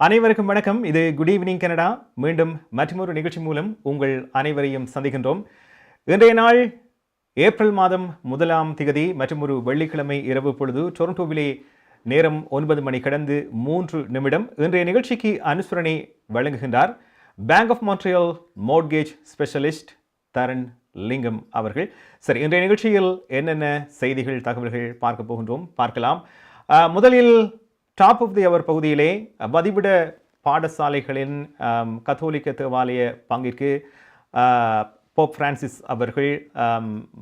அனைவருக்கும் வணக்கம். இது குட் ஈவினிங் கனடா. மீண்டும் மற்றொரு நிகழ்ச்சி மூலம் உங்கள் அனைவரையும் சந்திக்கின்றோம். இன்றைய நாள் ஏப்ரல் மாதம் 1ஆம் திகதி மற்றொரு வெள்ளிக்கிழமை இரவு பொழுது. டொரண்டோவிலே நேரம் 9 மணி கடந்து 3 நிமிடம். இன்றைய நிகழ்ச்சிக்கு அனுசரணை வழங்குகின்றார் bank of Montreal மோர்ட்கேஜ் specialist Tharan Lingam அவர்கள். சரி, இன்றைய நிகழ்ச்சியில் என்னென்ன செய்திகள் தகவல்கள் பார்க்க போகின்றோம் பார்க்கலாம். முதலில் டாப் ஆஃப் தி அவர் பகுதியிலே வதிவிட பாடசாலைகளின் கத்தோலிக்க தேவாலய பங்கிற்கு போப் பிரான்சிஸ் அவர்கள்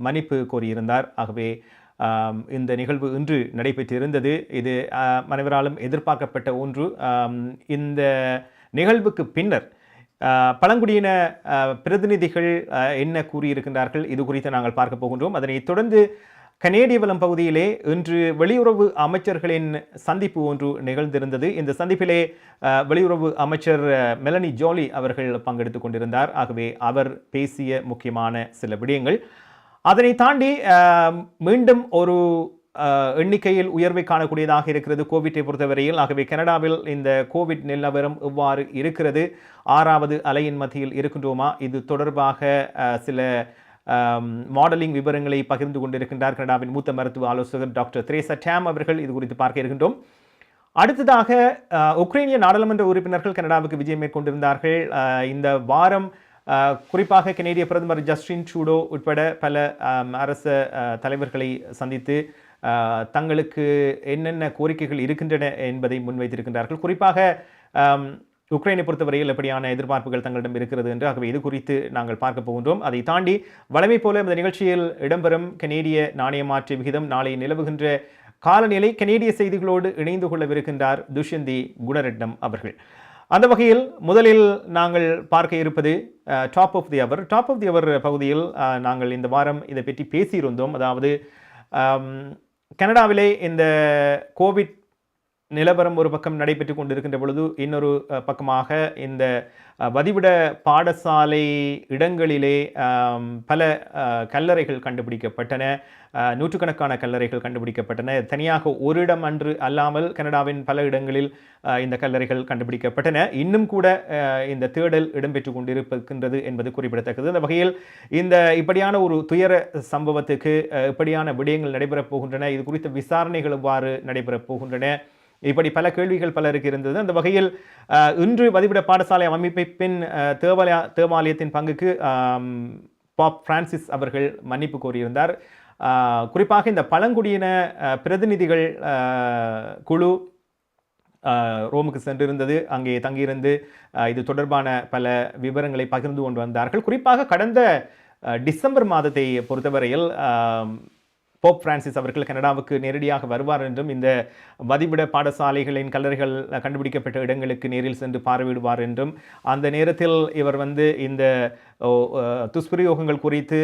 மன்னிப்பு கோரியிருந்தார். ஆகவே இந்த நிகழ்வு இன்று நடைபெற்றிருந்தது. இது அனைவராலும் எதிர்பார்க்கப்பட்ட ஒன்று. இந்த நிகழ்வுக்கு பின்னர் பழங்குடியின பிரதிநிதிகள் என்ன கூறியிருக்கின்றார்கள், இது குறித்து நாங்கள் பார்க்க போகின்றோம். அதனைத் தொடர்ந்து கனேடிய வலம் பகுதியிலே இன்று வெளியுறவு அமைச்சர்களின் சந்திப்பு ஒன்று நிகழ்ந்திருந்தது. இந்த சந்திப்பிலே வெளியுறவு அமைச்சர் மெலனி ஜோலி அவர்கள் பங்கெடுத்துக் கொண்டிருந்தார். ஆகவே அவர் பேசிய முக்கியமான சில விடயங்கள். அதனை தாண்டி மீண்டும் ஒரு எண்ணிக்கையில் உயர்வை காணக்கூடியதாக இருக்கிறது கோவிட்டை பொறுத்தவரையில். ஆகவே கனடாவில் இந்த கோவிட் நிலவரம் எவ்வாறு இருக்கிறது, 6வது அலையின் மத்தியில் இருக்கின்றோமா, இது தொடர்பாக சில மாடலிங் விவரங்களை பகிர்ந்து கொண்டிருக்கின்றார் கனடாவின் மூத்த மருத்துவ ஆலோசகர் டாக்டர் தெரேசா டேம் அவர்கள். இது குறித்து பார்க்க இருக்கின்றோம். அடுத்ததாக உக்ரைனிய நாடாளுமன்ற உறுப்பினர்கள் கனடாவுக்கு விஜயம் மேற்கொண்டிருந்தார்கள். இந்த வாரம் குறிப்பாக கனேடிய பிரதமர் ஜஸ்டின் ட்ரூடோ உட்பட பல அரச தலைவர்களை சந்தித்து தங்களுக்கு என்னென்ன கோரிக்கைகள் இருக்கின்றன என்பதை முன்வைத்திருக்கின்றார்கள். குறிப்பாக உக்ரைனை பொறுத்தவரையில் எப்படியான எதிர்பார்ப்புகள் தங்களிடம் இருக்கிறது என்று. ஆகவே இது குறித்து நாங்கள் பார்க்க போகின்றோம். அதை தாண்டி வழமை போல இந்த நிகழ்ச்சியில் இடம்பெறும் கனேடிய நாணய மாற்று விகிதம், நாளை நிலவுகின்ற காலநிலை, கனேடிய செய்திகளோடு இணைந்து கொள்ளவிருக்கின்றார் துஷ்யந்தி குணரட்னம் அவர்கள். அந்த வகையில் முதலில் நாங்கள் பார்க்க இருப்பது top of the hour. Top of the hour பகுதியில் நாங்கள் இந்த வாரம் இதை பற்றி பேசியிருந்தோம். அதாவது கனடாவிலே இந்த கோவிட் நிலவரம் ஒரு பக்கம் நடைபெற்று கொண்டிருக்கின்ற பொழுது, இன்னொரு பக்கமாக இந்த வதிவிட பாடசாலை இடங்களிலே பல கல்லறைகள் கண்டுபிடிக்கப்பட்டன. நூற்றுக்கணக்கான கல்லறைகள் கண்டுபிடிக்கப்பட்டன. தனியாக ஒரு இடம் அன்று அல்லாமல் கனடாவின் பல இடங்களில் இந்த கல்லறைகள் கண்டுபிடிக்கப்பட்டன. இன்னும் கூட இந்த தேடல் இடம்பெற்று கொண்டிருக்கின்றது என்பது குறிப்பிடத்தக்கது. அந்த வகையில் இந்த இப்படியான ஒரு துயர சம்பவத்துக்கு இப்படியான விடயங்கள் நடைபெறப் போகின்றன, இது குறித்த விசாரணைகள் எவ்வாறு நடைபெறப் போகின்றன, இப்படி பல கேள்விகள் பலருக்கு இருந்தது. அந்த வகையில் இன்று வதிவிட பாடசாலை அமைப்பின் தேவாலயத்தின் பங்குக்கு போப் பிரான்சிஸ் அவர்கள் மன்னிப்பு கோரியிருந்தார். குறிப்பாக இந்த பழங்குடியின பிரதிநிதிகள் குழு ரோமுக்கு சென்றிருந்தது. அங்கே தங்கியிருந்து இது தொடர்பான பல விவரங்களை பகிர்ந்து கொண்டு வந்தார்கள். குறிப்பாக கடந்த டிசம்பர் மாதத்தை பொறுத்தவரையில் போப் பிரான்சிஸ் அவர்கள் கனடாவுக்கு நேரடியாக வருவார் என்றும், இந்த வதிவிட பாடசாலைகளின் கல்லறைகள் கண்டுபிடிக்கப்பட்ட இடங்களுக்கு நேரில் சென்று பார்வையிடுவார் என்றும், அந்த நேரத்தில் இவர் இந்த துஷ்பிரயோகங்கள் குறித்து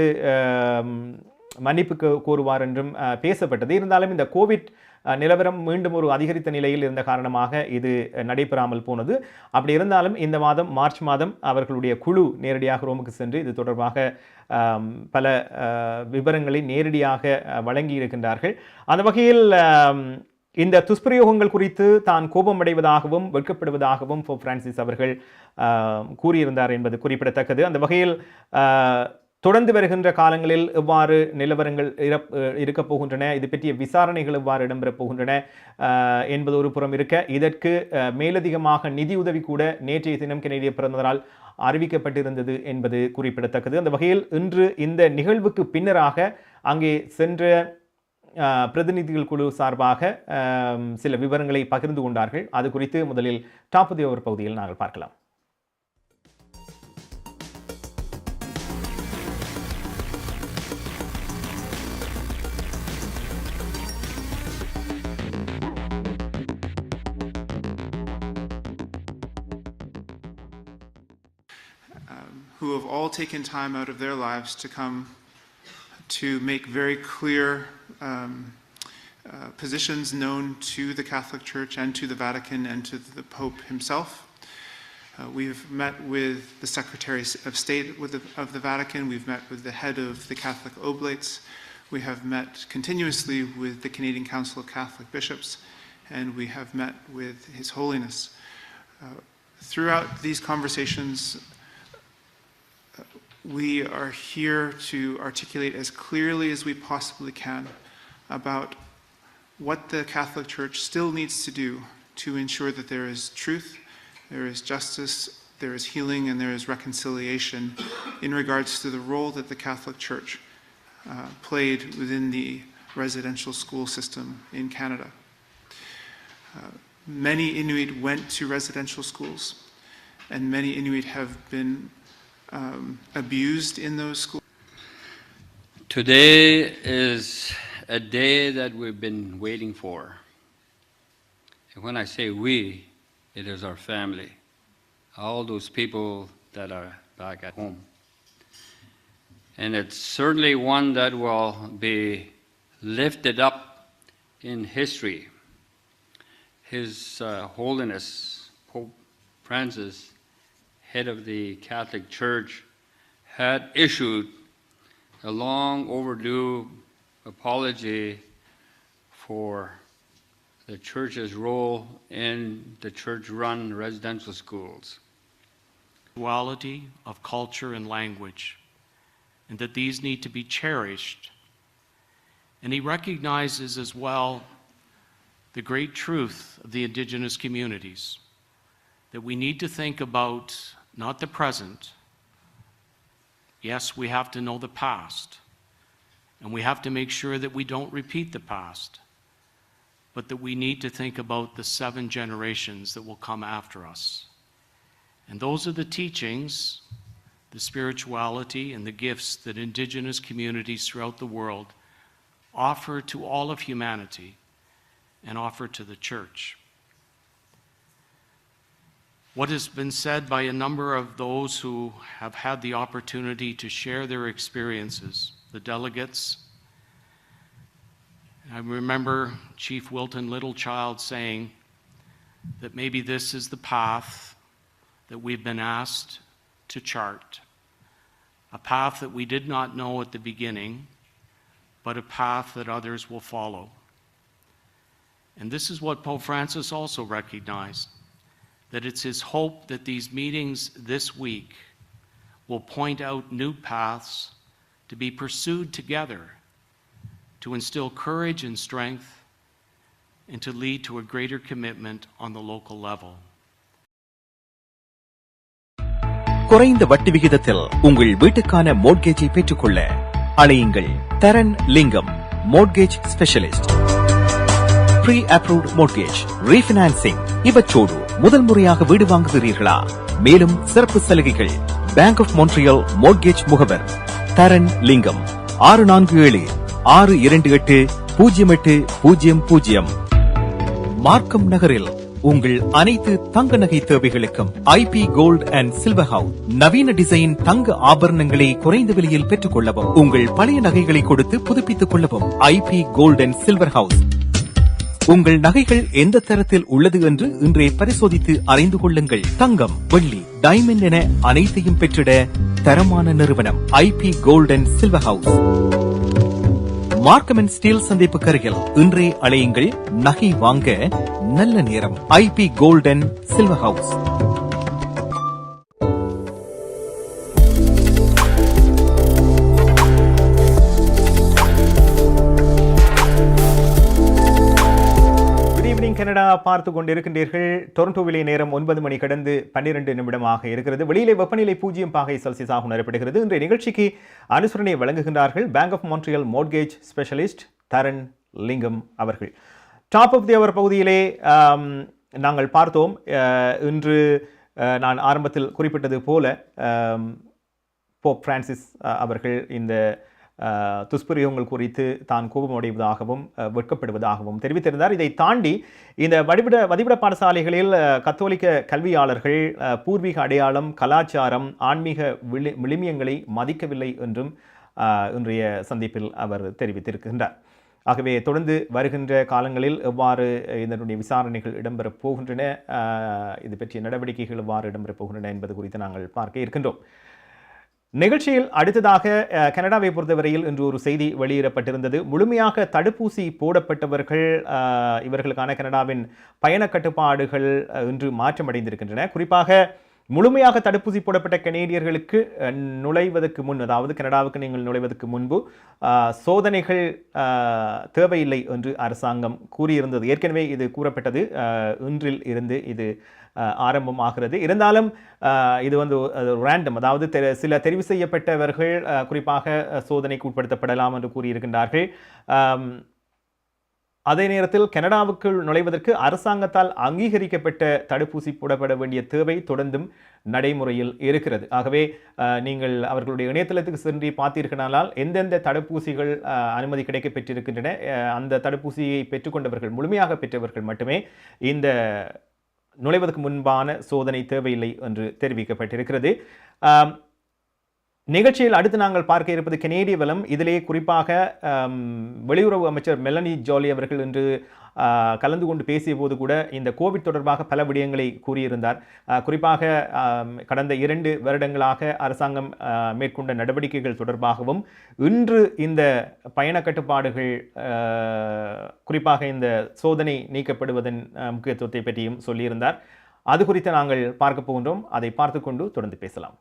மன்னிப்பு கோருவார் என்றும் பேசப்பட்டது. இருந்தாலும் இந்த கோவிட் நிலவரம் மீண்டும் ஒரு அதிகரித்த நிலையில் இருந்த காரணமாக இது நடைபெறாமல் போனது. அப்படி இருந்தாலும் இந்த மாதம் மார்ச் மாதம் அவர்களுடைய குழு நேரடியாக ரோமுக்கு சென்று இது தொடர்பாக பல விவரங்களை நேரடியாக வழங்கி இருக்கின்றார்கள். அந்த வகையில் இந்த துஷ்பிரயோகங்கள் குறித்து தான் கோபமடைவதாகவும் வெட்கப்படுவதாகவும் போப் பிரான்சிஸ் அவர்கள் கூறியிருந்தார் என்பது குறிப்பிடத்தக்கது. அந்த வகையில் தொடர்ந்து வருகின்ற காலங்களில் எவ்வாறு நிலவரங்கள் இருக்கப் போகின்றன, இது பற்றிய விசாரணைகள் எவ்வாறு இடம்பெறப் போகின்றன என்பது ஒரு புறம் இருக்க, இதற்கு மேலதிகமாக நிதியுதவி கூட நேற்றைய தினம் கனேடிய பிரதமரால் அறிவிக்கப்பட்டிருந்தது என்பது குறிப்பிடத்தக்கது. அந்த வகையில் இன்று இந்த நிகழ்வுக்கு பின்னராக அங்கே சென்ற பிரதிநிதிகள் குழு சார்பாக சில விவரங்களை பகிர்ந்து கொண்டார்கள். அது குறித்து முதலில் டாப் ஆஃப் தி அவர் பகுதியில் நாங்கள் பார்க்கலாம். Who have all taken time out of their lives to come to make very clear positions known to the Catholic Church and to the Vatican and to the Pope himself. We've met with the Secretary of State of the Vatican. We've met with the head of the Catholic Oblates. We have met continuously with the Canadian Council of Catholic Bishops, and we have met with His Holiness. Throughout these conversations, we are here to articulate as clearly as we possibly can about what the Catholic Church still needs to do to ensure that there is truth, there is justice, there is healing, and there is reconciliation in regards to the role that the Catholic Church played within the residential school system in Canada. Many Inuit went to residential schools, and many Inuit have been abused in those schools. Today is a day that we've been waiting for. And when I say we, it is our family, all those people that are back at home. And it's certainly one that will be lifted up in history. His Holiness, Pope Francis, head of the Catholic Church, had issued a long overdue apology for the Church's role in the Church-run residential schools. Duality of culture and language, and that these need to be cherished. And he recognizes as well the great truth of the Indigenous communities, that we need to think about not the present. Yes, we have to know the past, and we have to make sure that we don't repeat the past, but that we need to think about the 7 generations that will come after us. And those are the teachings, the spirituality, and the gifts that Indigenous communities throughout the world offer to all of humanity and offer to the Church. What has been said by a number of those who have had the opportunity to share their experiences, the delegates. I remember Chief Wilton Littlechild saying that maybe this is the path that we've been asked to chart, a path that we did not know at the beginning, but a path that others will follow. And this is what Pope Francis also recognized, that it's his hope that these meetings this week will point out new paths to be pursued together, to instill courage and strength, and to lead to a greater commitment on the local level. குறைந்த வட்டி விகிதத்தில் உங்கள் வீட்டுக்கான மோட்கேஜை பெற்றுக்கொள்ள அழையுங்கள் Tharan Lingam mortgage specialist. Pre approved mortgage, refinancing இவற்றோடு முதல் முறையாக வீடு வாங்குகிறீர்களா? மேலும் சிறப்பு சலுகைகள். பேங்க் ஆஃப் மோன்ட்ரியல் மோட்கேஜ் முகவர் தரன் லிங்கம் 647-628-0800. மார்க்கம் நகரில் உங்கள் அனைத்து தங்க நகை தேவைகளுக்கும் IB gold and silver house நவீன டிசைன் தங்க ஆபரணங்களை குறைந்த விலையில் பெற்றுக் கொள்ளவும், உங்கள் பழைய நகைகளை கொடுத்து புதுப்பித்துக் கொள்ளவும் IB gold and silver house. உங்கள் நகைகள் எந்த தரத்தில் உள்ளது என்று இன்றே பரிசோதித்து அறிந்து கொள்ளுங்கள். தங்கம், வெள்ளி, டைமண்ட் என அனைத்தையும் பெற்றிட தரமான நிறுவனம் IB gold and silver house. Markham and Steeles சந்திப்புக்கு அருகில் இன்றே அழையுங்கள். நகை வாங்க நல்ல நேரம். IB gold and silver house. Canada பார்த்து கொண்டிருக்கின்றீர்கள். டொரண்டோவிலே நேரம் 9 மணி கடந்து 12 நிமிடமாக இருக்கிறது. வெளியிலே வெப்பநிலை 0°C உணரப்படுகிறது. இன்றைய நிகழ்ச்சிக்கு அனுசரணை வழங்குகின்றார்கள் bank of Montreal mortgage specialist Tharan Lingam அவர்கள். டாப் ஆஃப் தி அவர் பகுதியிலே நாங்கள் பார்த்தோம். இன்று நான் ஆரம்பத்தில் குறிப்பிட்டது போல போப் பிரான்சிஸ் அவர்கள் இந்த துஷ்பிரயோகங்கள் குறித்து தான் கோபமடைவதாகவும் வெட்கப்படுவதாகவும் தெரிவித்திருந்தார். இதை தாண்டி இந்த வதிவிட பாடசாலைகளில் கத்தோலிக்க கல்வியாளர்கள் பூர்வீக அடையாளம், கலாச்சாரம், ஆன்மீக விழுமியங்களை மதிக்கவில்லை என்றும் இன்றைய சந்திப்பில் அவர் தெரிவித்திருக்கின்றார். ஆகவே தொடர்ந்து வருகின்ற காலங்களில் எவ்வாறு இதனுடைய விசாரணைகள் இடம்பெறப் போகின்றன, இது பற்றிய நடவடிக்கைகள் எவ்வாறு இடம்பெறப் போகின்றன என்பது குறித்து நாங்கள் பார்க்க இருக்கின்றோம். நிகழ்ச்சியில் அடுத்ததாக கனடாவை பொறுத்தவரையில் இன்று ஒரு செய்தி வெளியிடப்பட்டிருந்தது. முழுமையாக தடுப்பூசி போடப்பட்டவர்கள் இவர்களுக்கான கனடாவின் பயண கட்டுப்பாடுகள் இன்று மாற்றமடைந்திருக்கின்றன. குறிப்பாக முழுமையாக தடுப்பூசி போடப்பட்ட கனேடியர்களுக்கு நுழைவதற்கு முன், அதாவது கனடாவுக்கு நீங்கள் நுழைவதற்கு முன்பு சோதனைகள் தேவையில்லை என்று அரசாங்கம் கூறியிருந்தது. ஏற்கனவே இது கூறப்பட்டது. இன்றில் இருந்து இது ஆரம்பமாகிறது. இருந்தாலும் இது ரேண்டம், அதாவது சில தெரிவு செய்யப்பட்டவர்கள் குறிப்பாக சோதனைக்கு உட்படுத்தப்படலாம் என்று கூறியிருக்கின்றார்கள். அதே நேரத்தில் கனடாவுக்குள் நுழைவதற்கு அரசாங்கத்தால் அங்கீகரிக்கப்பட்ட தடுப்பூசி போடப்பட வேண்டிய தேவை தொடர்ந்தும் நடைமுறையில் இருக்கிறது. ஆகவே நீங்கள் அவர்களுடைய இணையதளத்துக்கு சென்று பார்த்தீர்களானால் எந்தெந்த தடுப்பூசிகள் அனுமதி கிடைக்க பெற்றிருக்கின்றன, அந்த தடுப்பூசியை பெற்றுக்கொண்டவர்கள், முழுமையாக பெற்றவர்கள் மட்டுமே இந்த நுழைவதற்கு முன்பான சோதனை தேவையில்லை என்று தெரிவிக்கப்பட்டிருக்கிறது. நிகழ்ச்சியில் அடுத்து நாங்கள் பார்க்க இருப்பது கனேடிய வலம். இதிலே குறிப்பாக வெளியுறவு அமைச்சர் மெலனி ஜாலி அவர்கள் இன்று கலந்து கொண்டு பேசிய போது கூட இந்த கோவிட் தொடர்பாக பல விடயங்களை கூறியிருந்தார். குறிப்பாக கடந்த 2 வருடங்களாக அரசாங்கம் மேற்கொண்ட நடவடிக்கைகள் தொடர்பாகவும், இன்று இந்த பயண கட்டுப்பாடுகள் குறிப்பாக இந்த சோதனை நீக்கப்படுவதன் முக்கியத்துவத்தை பற்றியும் சொல்லியிருந்தார். அது குறித்து நாங்கள் பார்க்க போகின்றோம். அதை பார்த்து கொண்டு தொடர்ந்து பேசலாம்.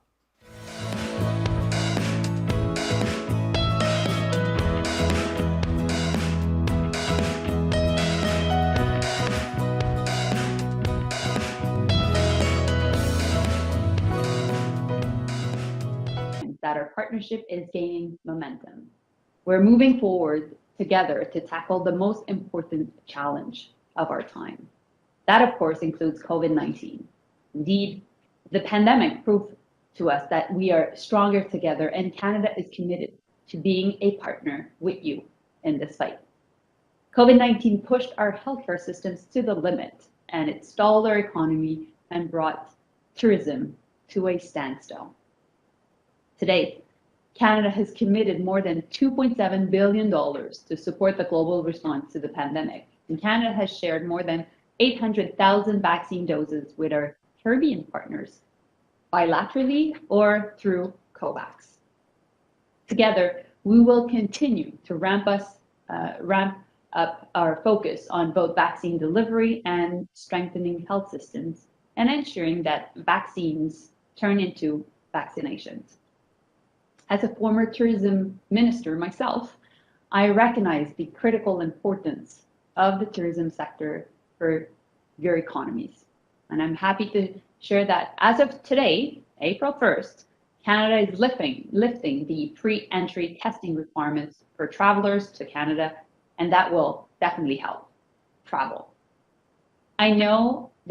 That our partnership is gaining momentum. We're moving forward together to tackle the most important challenge of our time. That, of course, includes COVID-19. Indeed, the pandemic proved to us that we are stronger together, and Canada is committed to being a partner with you in this fight. COVID-19 pushed our healthcare systems to the limit, and it stalled our economy and brought tourism to a standstill. Today, Canada has committed more than $2.7 billion to support the global response to the pandemic. And Canada has shared more than 800,000 vaccine doses with our Caribbean partners, bilaterally or through COVAX. Together, we will continue to ramp up our focus on both vaccine delivery and strengthening health systems, and ensuring that vaccines turn into vaccinations. As a former tourism minister myself, I recognize the critical importance of the tourism sector for your economies. And I'm happy to share that as of today, April 1st, Canada is lifting the pre-entry testing requirements for travelers to Canada, and that will definitely help travel. I know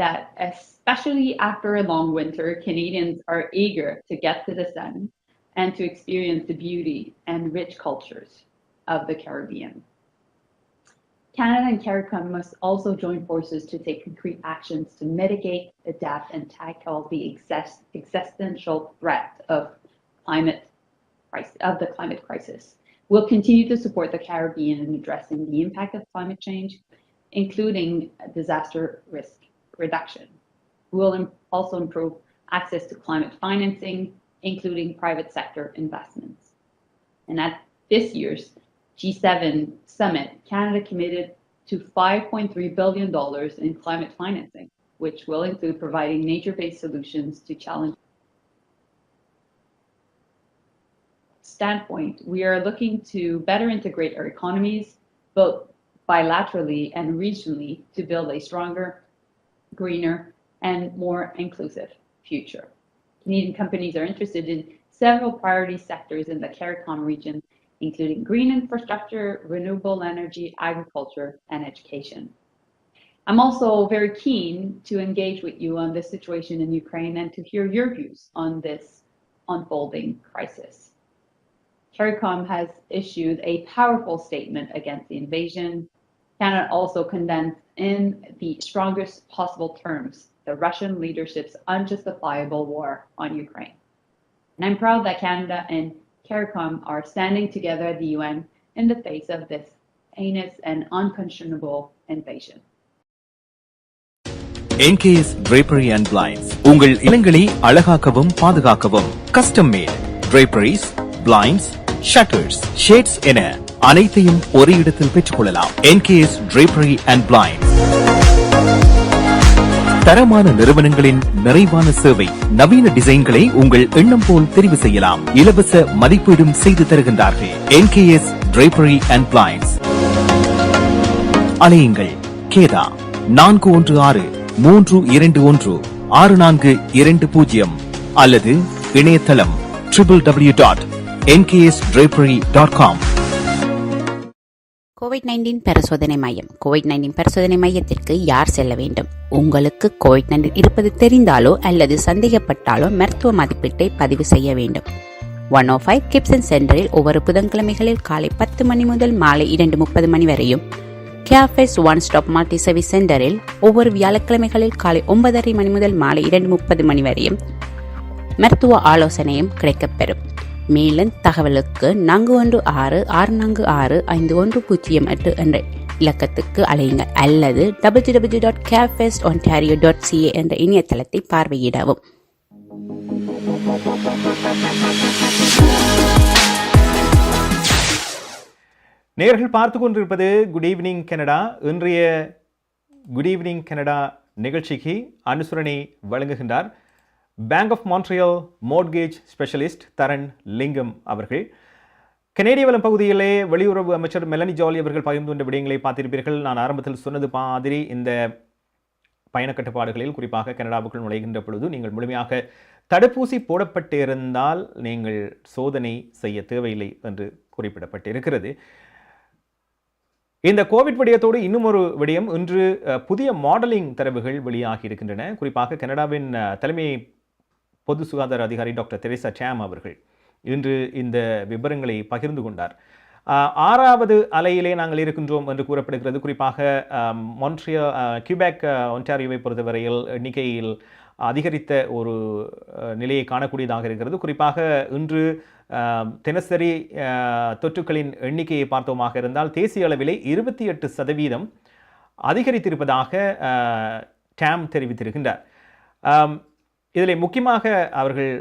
that especially after a long winter, Canadians are eager to get to the sun and to experience the beauty and rich cultures of the Caribbean. Canada and CARICOM must also join forces to take concrete actions to mitigate, adapt, and tackle the existential threat of the climate crisis. We'll continue to support the Caribbean in addressing the impact of climate change, including disaster risk reduction. We'll also improve access to climate financing, including private sector investments. And at this year's G7 summit, Canada committed to $5.3 billion in climate financing, which will include providing nature-based solutions to challenge. Standpoint, we are looking to better integrate our economies, both bilaterally and regionally, to build a stronger, greener, and more inclusive future. Canadian companies are interested in several priority sectors in the CARICOM region, including green infrastructure, renewable energy, agriculture, and education. I'm also very keen to engage with you on this situation in Ukraine and to hear your views on this unfolding crisis. CARICOM has issued a powerful statement against the invasion. Canada also condemns in the strongest possible terms the Russian leadership's unjustifiable war on Ukraine. And I'm proud that Canada and CARICOM are standing together at the UN in the face of this heinous and unconscionable invasion. NKS Drapery and Blinds உங்கள் இல்லங்களை அழகாக்கவும் பாதுகாக்கவும் custom mat draperies, blinds, shutters, shades என அனைத்தையும் ஒரே இடத்தில் பெற்றுக்கொள்ளலாம். NKS Drapery and Blinds. தரமான நிறுவனங்களின் நிறைவான சேவை, நவீன டிசைன்களை உங்கள் எண்ணம் போல் தெரிவு செய்யலாம். இலவச மதிப்பீடும் செய்து தருகின்றார்கள். NKS Drapery and Blinds. அலையுங்கள் கேதா 416-321-6420 அல்லது இணையதளம் www.nksdrapery.com. கோவிட்-19 பரிசோதனை மையம். கோவிட்-19 பரிசோதனை மையத்திற்கு யார் செல்ல வேண்டும்? உங்களுக்கு கோவிட்-19 இருப்பது தெரிந்தாலோ அல்லது சந்தேகப்பட்டாலோ மருத்துவ மதிப்பீட்டை பதிவு செய்ய வேண்டும். 105 கிப்சன் சென்டரில் ஒவ்வொரு புதன்கிழமைகளில் காலை 10 மணி முதல் மாலை 2:30 மணி வரையும், cafes one stop multi service சென்டரில் ஒவ்வொரு வியாழக்கிழமைகளில் காலை 9:30 மணி முதல் மாலை 2:30 மணி வரையும் மருத்துவ ஆலோசனையும் கிடைக்கப்பெறும். மேலும் தகவலுக்கு 416-646-5108 என்ற இலக்கத்துக்கு அழையுங்கள் அல்லது www.cafesontario.ca என்ற இணையதளத்தை பார்வையிடவும். நேயர்கள் பார்த்து கொண்டிருப்பது குட் ஈவினிங் கனடா. இன்றைய குட் ஈவினிங் கனடா நிகழ்ச்சிக்கு அனுசரணை வழங்குகின்றார் bank of Montreal மோர்ட்கேஜ் specialist Tharan Lingam அவர்கள். கனேடிய வளம் பகுதியிலே வெளியுறவு அமைச்சர் மெலனி ஜாலி அவர்கள் பகிர்ந்து கொண்ட விடயங்களை பார்த்திருப்பீர்கள். நான் ஆரம்பத்தில் சொன்னது மாதிரி இந்த பயண கட்டுப்பாடுகளில் குறிப்பாக கனடாவுக்குள் நுழைகின்ற பொழுது நீங்கள் முழுமையாக தடுப்பூசி போடப்பட்டிருந்தால் நீங்கள் சோதனை செய்ய தேவையில்லை என்று குறிப்பிடப்பட்டிருக்கிறது. இந்த கோவிட் விடயத்தோடு இன்னும் ஒரு விடயம், இன்று புதிய மாடலிங் தரவுகள் வெளியாகி இருக்கின்றன. குறிப்பாக கனடாவின் தலைமை பொது சுகாதார அதிகாரி டாக்டர் தெரேசா சாம் அவர்கள் இன்று இந்த விவரங்களை பகிர்ந்து கொண்டார். 6வது அலையிலே நாங்கள் இருக்கின்றோம் என்று கூறப்படுகிறது. குறிப்பாக மான்ட்ரியால், கியூபெக், ஒன்டாரியோவை பொறுத்தவரையில் எண்ணிக்கையில் அதிகரித்த ஒரு நிலையை காணக்கூடியதாக இருக்கிறது. குறிப்பாக இன்று தினசரி தொற்றுக்களின் எண்ணிக்கையை பார்த்தோமாக இருந்தால் தேசிய அளவிலே 28% அதிகரித்திருப்பதாக டாம் தெரிவித்திருக்கின்றார். இதில் முக்கியமாக அவர்கள்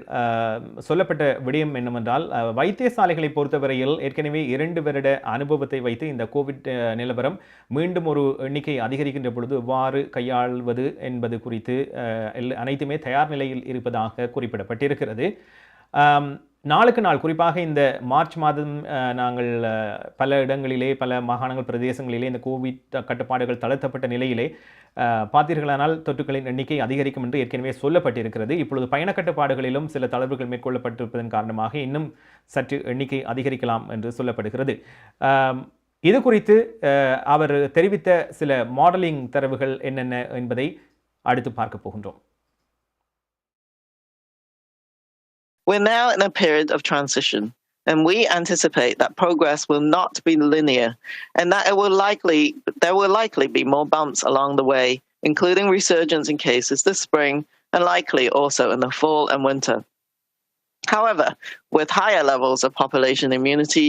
சொல்லப்பட்ட விடயம் என்னவென்றால், வைத்தியசாலைகளை பொறுத்தவரையில் ஏற்கனவே 2 வருட அனுபவத்தை வைத்து இந்த கோவிட் நிலவரம் மீண்டும் ஒரு எண்ணிக்கை அதிகரிக்கின்ற பொழுது எவ்வாறு கையாள்வது என்பது குறித்து அனைத்துமே தயார் நிலையில் இருப்பதாக குறிப்பிடப்பட்டிருக்கிறது. நாளுக்கு நாள் குறிப்பாக இந்த மார்ச் மாதம் நாங்கள் பல இடங்களிலே, பல மாகாணங்கள், பிரதேசங்களிலே இந்த கோவிட் கட்டுப்பாடுகள் தளர்த்தப்பட்ட நிலையிலே பார்த்தீர்களானால் தொற்றுக்களின் எண்ணிக்கை அதிகரிக்கும் என்று ஏற்கனவே சொல்லப்பட்டிருக்கிறது. இப்பொழுது பயண கட்டுப்பாடுகளிலும் சில தளர்வுகள் மேற்கொள்ளப்பட்டிருப்பதன் காரணமாக இன்னும் சற்று எண்ணிக்கை அதிகரிக்கலாம் என்று சொல்லப்படுகிறது. இது குறித்து அவர் தெரிவித்த சில மாடலிங் தரவுகள் என்னென்ன என்பதை அடுத்து பார்க்க போகின்றோம். We're now in a period of transition, and we anticipate that progress will not be linear, and that there will likely be more bumps along the way, including resurgence in cases this spring and likely also in the fall and winter. However, with higher levels of population immunity,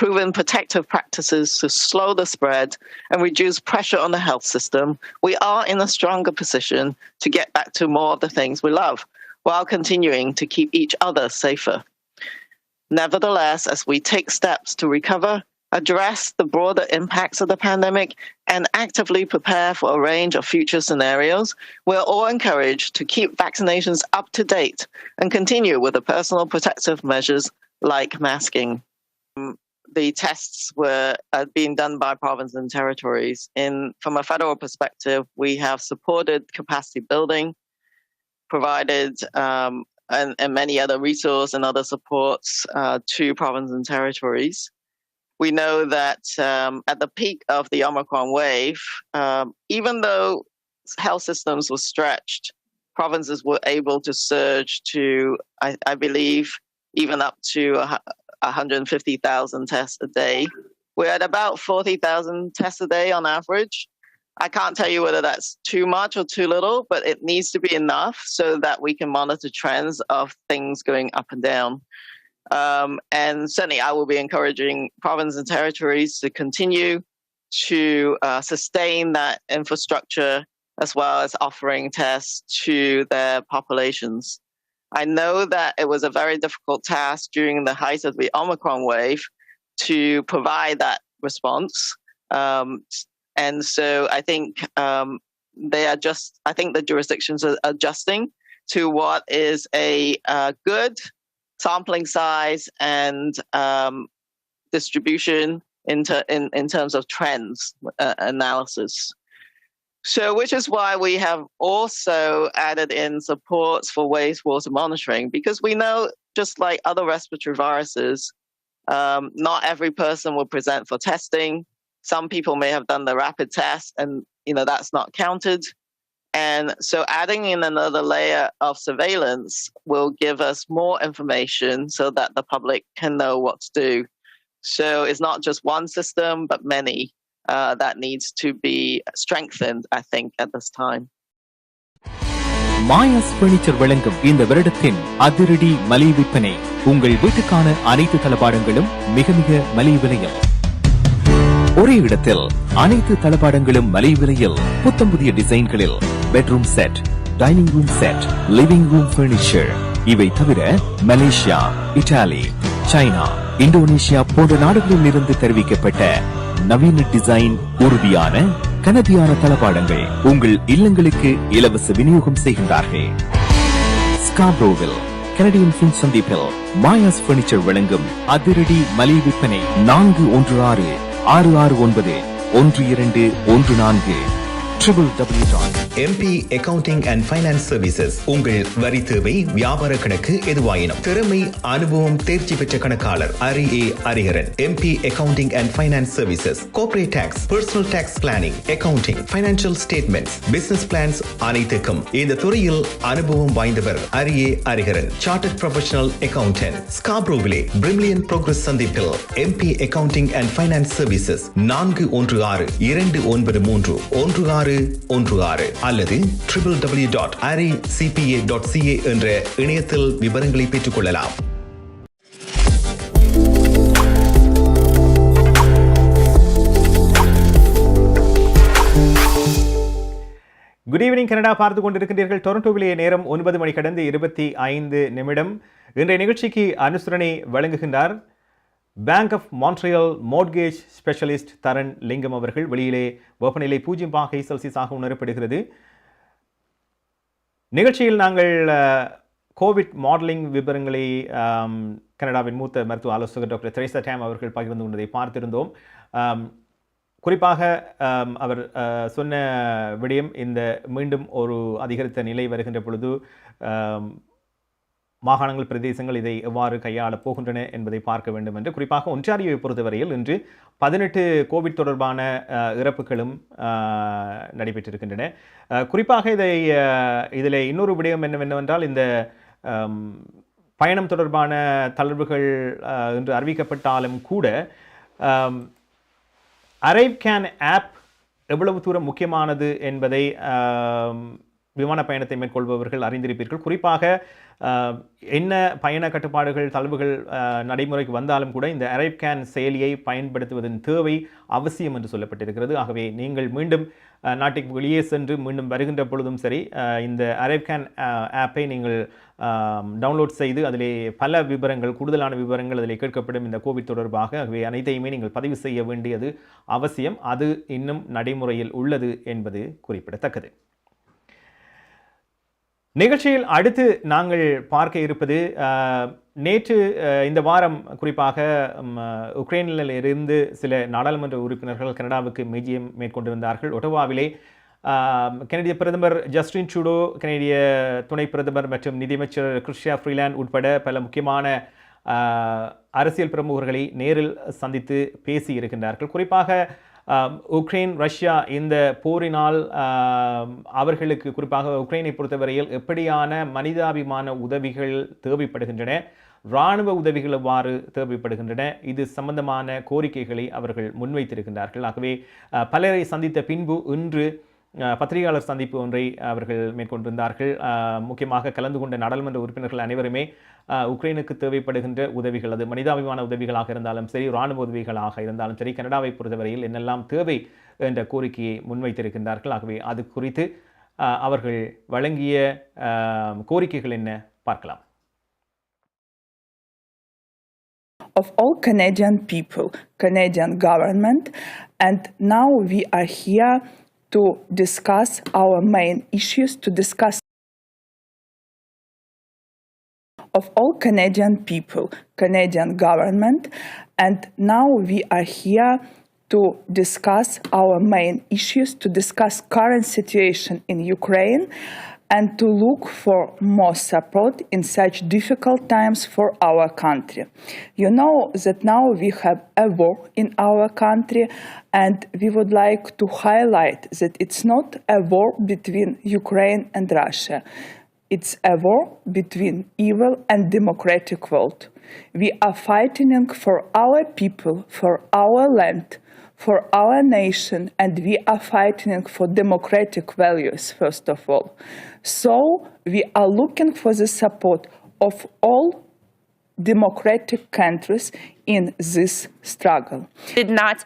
proven protective practices to slow the spread and reduce pressure on the health system, we are in a stronger position to get back to more of the things we love, while continuing to keep each other safer. Nevertheless, as we take steps to recover, address the broader impacts of the pandemic, and actively prepare for a range of future scenarios, we're all encouraged to keep vaccinations up to date and continue with the personal protective measures like masking. The tests were being done by provinces and territories. From a federal perspective, we have supported capacity building, provided and many other resources and other supports to provinces and territories. We know that at the peak of the Omicron wave, even though health systems were stretched, provinces were able to surge to, I believe, even up to 150,000 tests a day. We're at about 40,000 tests a day on average. I can't tell you whether that's too much or too little, but it needs to be enough so that we can monitor trends of things going up and down. And certainly I will be encouraging provinces and territories to continue to sustain that infrastructure as well as offering tests to their populations. I know that it was a very difficult task during the height of the Omicron wave to provide that response. And so I think I think the jurisdictions are adjusting to what is a good sampling size and distribution in terms of trends analysis. So, which is why we have also added in supports for wastewater monitoring, because we know, just like other respiratory viruses, not every person will present for testing. Some people may have done the rapid test and, that's not counted. And so adding in another layer of surveillance will give us more information so that the public can know what to do. So it's not just one system, but many that needs to be strengthened, I think, at this time. Maya's furniture வழங்கும் இந்த வருடத்தின் அதிரடி மலிவு விற்பனை. உங்கள் வீட்டுக்கான அனைத்து தளபாடங்களும் மிக மிக மலிவு விலையில். ஒரே இடத்தில் அனைத்து தளபாடங்களும் மலிவு விலையில், புத்தம் புதிய டிசைன்களில். Bedroom set, dining room set, living room furniture. இவை தவிர மலேசியா, இத்தாலி, சைனா, இந்தோனேஷியா போன்ற நாடுகளில் இருந்து தெரிவிக்கப்பட்ட நவீன டிசைன், உறுதியான கனதியான தளபாடங்கள் உங்கள் இல்லங்களுக்கு இலவச விநியோகம் செய்கின்றார்கள். ஸ்காப்ரோவில் கனடியன் பின் சந்திப்பில் மாயாஸ் பர்னிச்சர் வழங்கும் அதிரடி மலிவு விற்பனை 416-669-1214 MP Accounting and Finance Services. உங்கள் வரி தேவை, வியாபார கணக்கு எதுவாயினும் திறமை, அனுபவம், தேர்ச்சி பெற்ற கணக்காளர் Ariharan. MP Accounting and Finance Services. Corporate Tax, Personal Tax Planning, Accounting, Financial Statements, Business Plans அனைத்துக்கும் இந்த துறையில் அனுபவம் வாய்ந்தவர் Ariharan. Chartered Professional Accountant. Scarboroughவிலே Brimley Progress சந்திப்பில் MP Accounting and Finance Services 416-293-1616 அல்லது www.aricpa.ca என்ற இணையத்தில் விவரங்களை பெற்றுக் கொள்ளலாம். குட் ஈவினிங் கனடா பார்த்து கொண்டிருக்கின்றீர்கள். டொரண்டோவிலே நேரம் 9 மணி கடந்து 25 நிமிடம். இன்றைய நிகழ்ச்சிக்கு அனுசரணை வழங்குகின்றார் bank of Montreal மோர்ட்கேஜ் specialist Tharan Lingam அவர்கள். வெளியிலே வெப்பநிலை 0°C உணரப்படுகிறது. நிகழ்ச்சியில் நாங்கள் கோவிட் மாடலிங் விவரங்களை கனடாவின் மூத்த மருத்துவ ஆலோசகர் டாக்டர் தெரேசா டேம் அவர்கள் பகிர்ந்து கொண்டதை பார்த்திருந்தோம். குறிப்பாக அவர் சொன்ன விடயம், இந்த மீண்டும் ஒரு அதிகரித்த நிலை வருகின்ற பொழுது மாகாணங்கள், பிரதேசங்கள் இதை எவ்வாறு கையாளப் போகின்றன என்பதை பார்க்க வேண்டும் என்று. குறிப்பாக ஒன்டாரியோவை பொறுத்தவரையில் இன்று 18 கோவிட் தொடர்பான இறப்புகளும் நடைபெற்றிருக்கின்றன. குறிப்பாக இதில் இன்னொரு விடயம் என்னவென்றால், இந்த பயணம் தொடர்பான தளர்வுகள் என்று அறிவிக்கப்பட்டாலும் கூட அரைவ்கேன் ஆப் எவ்வளவு தூரம் முக்கியமானது என்பதை விமான பயணத்தை மேற்கொள்பவர்கள் அறிந்திருப்பீர்கள். குறிப்பாக என்ன பயண கட்டுப்பாடுகள், தளர்வுகள் நடைமுறைக்கு வந்தாலும் கூட இந்த அரைவ்கேன் செயலியை பயன்படுத்துவதன் தேவை அவசியம் என்று சொல்லப்பட்டிருக்கிறது. ஆகவே நீங்கள் மீண்டும் நாட்டுக்கு வெளியே சென்று மீண்டும் வருகின்ற பொழுதும் சரி, இந்த அரைவ்கேன் ஆப்பை நீங்கள் டவுன்லோட் செய்து அதிலே பல விவரங்கள், கூடுதலான விவரங்கள் அதில் கேட்கப்படும் இந்த கோவிட் தொடர்பாக. ஆகவே அனைத்தையுமே நீங்கள் பதிவு செய்ய வேண்டியது அவசியம். அது இன்னும் நடைமுறையில் உள்ளது என்பது குறிப்பிடத்தக்கது. நிகழ்ச்சியில் அடுத்து நாங்கள் பார்க்க இருப்பது, நேற்று இந்த வாரம் குறிப்பாக உக்ரைனில் இருந்து சில நாடாளுமன்ற உறுப்பினர்கள் கனடாவுக்கு விஜயம் மேற்கொண்டிருந்தார்கள். ஒட்டோவாவிலே கனடிய பிரதமர் ஜஸ்டின் ட்ரூடோ, கனடிய துணை பிரதமர் மற்றும் நிதியமைச்சர் கிறிஸ்டியா ஃப்ரீலாண்ட் உட்பட பல முக்கியமான அரசியல் பிரமுகர்களை நேரில் சந்தித்து பேசியிருக்கின்றார்கள். குறிப்பாக உக்ரைன் ரஷ்யா இந்த போரினால் அவர்களுக்கு, குறிப்பாக உக்ரைனை பொறுத்தவரையில் எப்படியான மனிதாபிமான உதவிகள் தேவைப்படுகின்றன, இராணுவ உதவிகள் எவ்வாறு தேவைப்படுகின்றன, இது சம்பந்தமான கோரிக்கைகளை அவர்கள் முன்வைத்திருக்கின்றார்கள். ஆகவே பலரை சந்தித்த பின்பு இன்று பத்திரிகையாளர் சந்திப்பு ஒன்றை அவர்கள் மேற்கொண்டிருந்தார்கள். முக்கியமாக கலந்து கொண்ட நாடாளுமன்ற உறுப்பினர்கள் அனைவருமே உக்ரைனுக்கு தேவைப்படுகின்ற உதவிகள், அது மனிதாபிமான உதவிகளாக இருந்தாலும் சரி, இராணுவ உதவிகளாக இருந்தாலும் சரி, கனடாவை பொறுத்தவரையில் என்னெல்லாம் தேவை என்ற கோரிக்கையை முன்வைத்திருக்கின்றார்கள். ஆகவே அது குறித்து அவர்கள் வழங்கிய கோரிக்கைகள் என்ன, பார்க்கலாம். Of all Canadian people, Canadian government, and now we are here to discuss our main issues, to discuss of all Canadian people, Canadian government, and now we are here to discuss our main issues, to discuss current situation in Ukraine, and to look for more support in such difficult times for our country. You know that now we have a war in our country, and we would like to highlight that it's not a war between Ukraine and Russia. It's a war between evil and democratic world. We are fighting for our people, for our land, for our nation, and we are fighting for democratic values, first of all. So we are looking for the support of all democratic countries in this struggle. Did not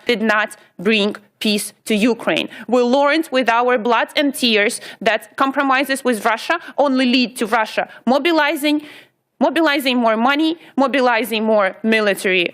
bring peace to Ukraine. We learned with our blood and tears that compromises with Russia only lead to Russia mobilizing more money, mobilizing more military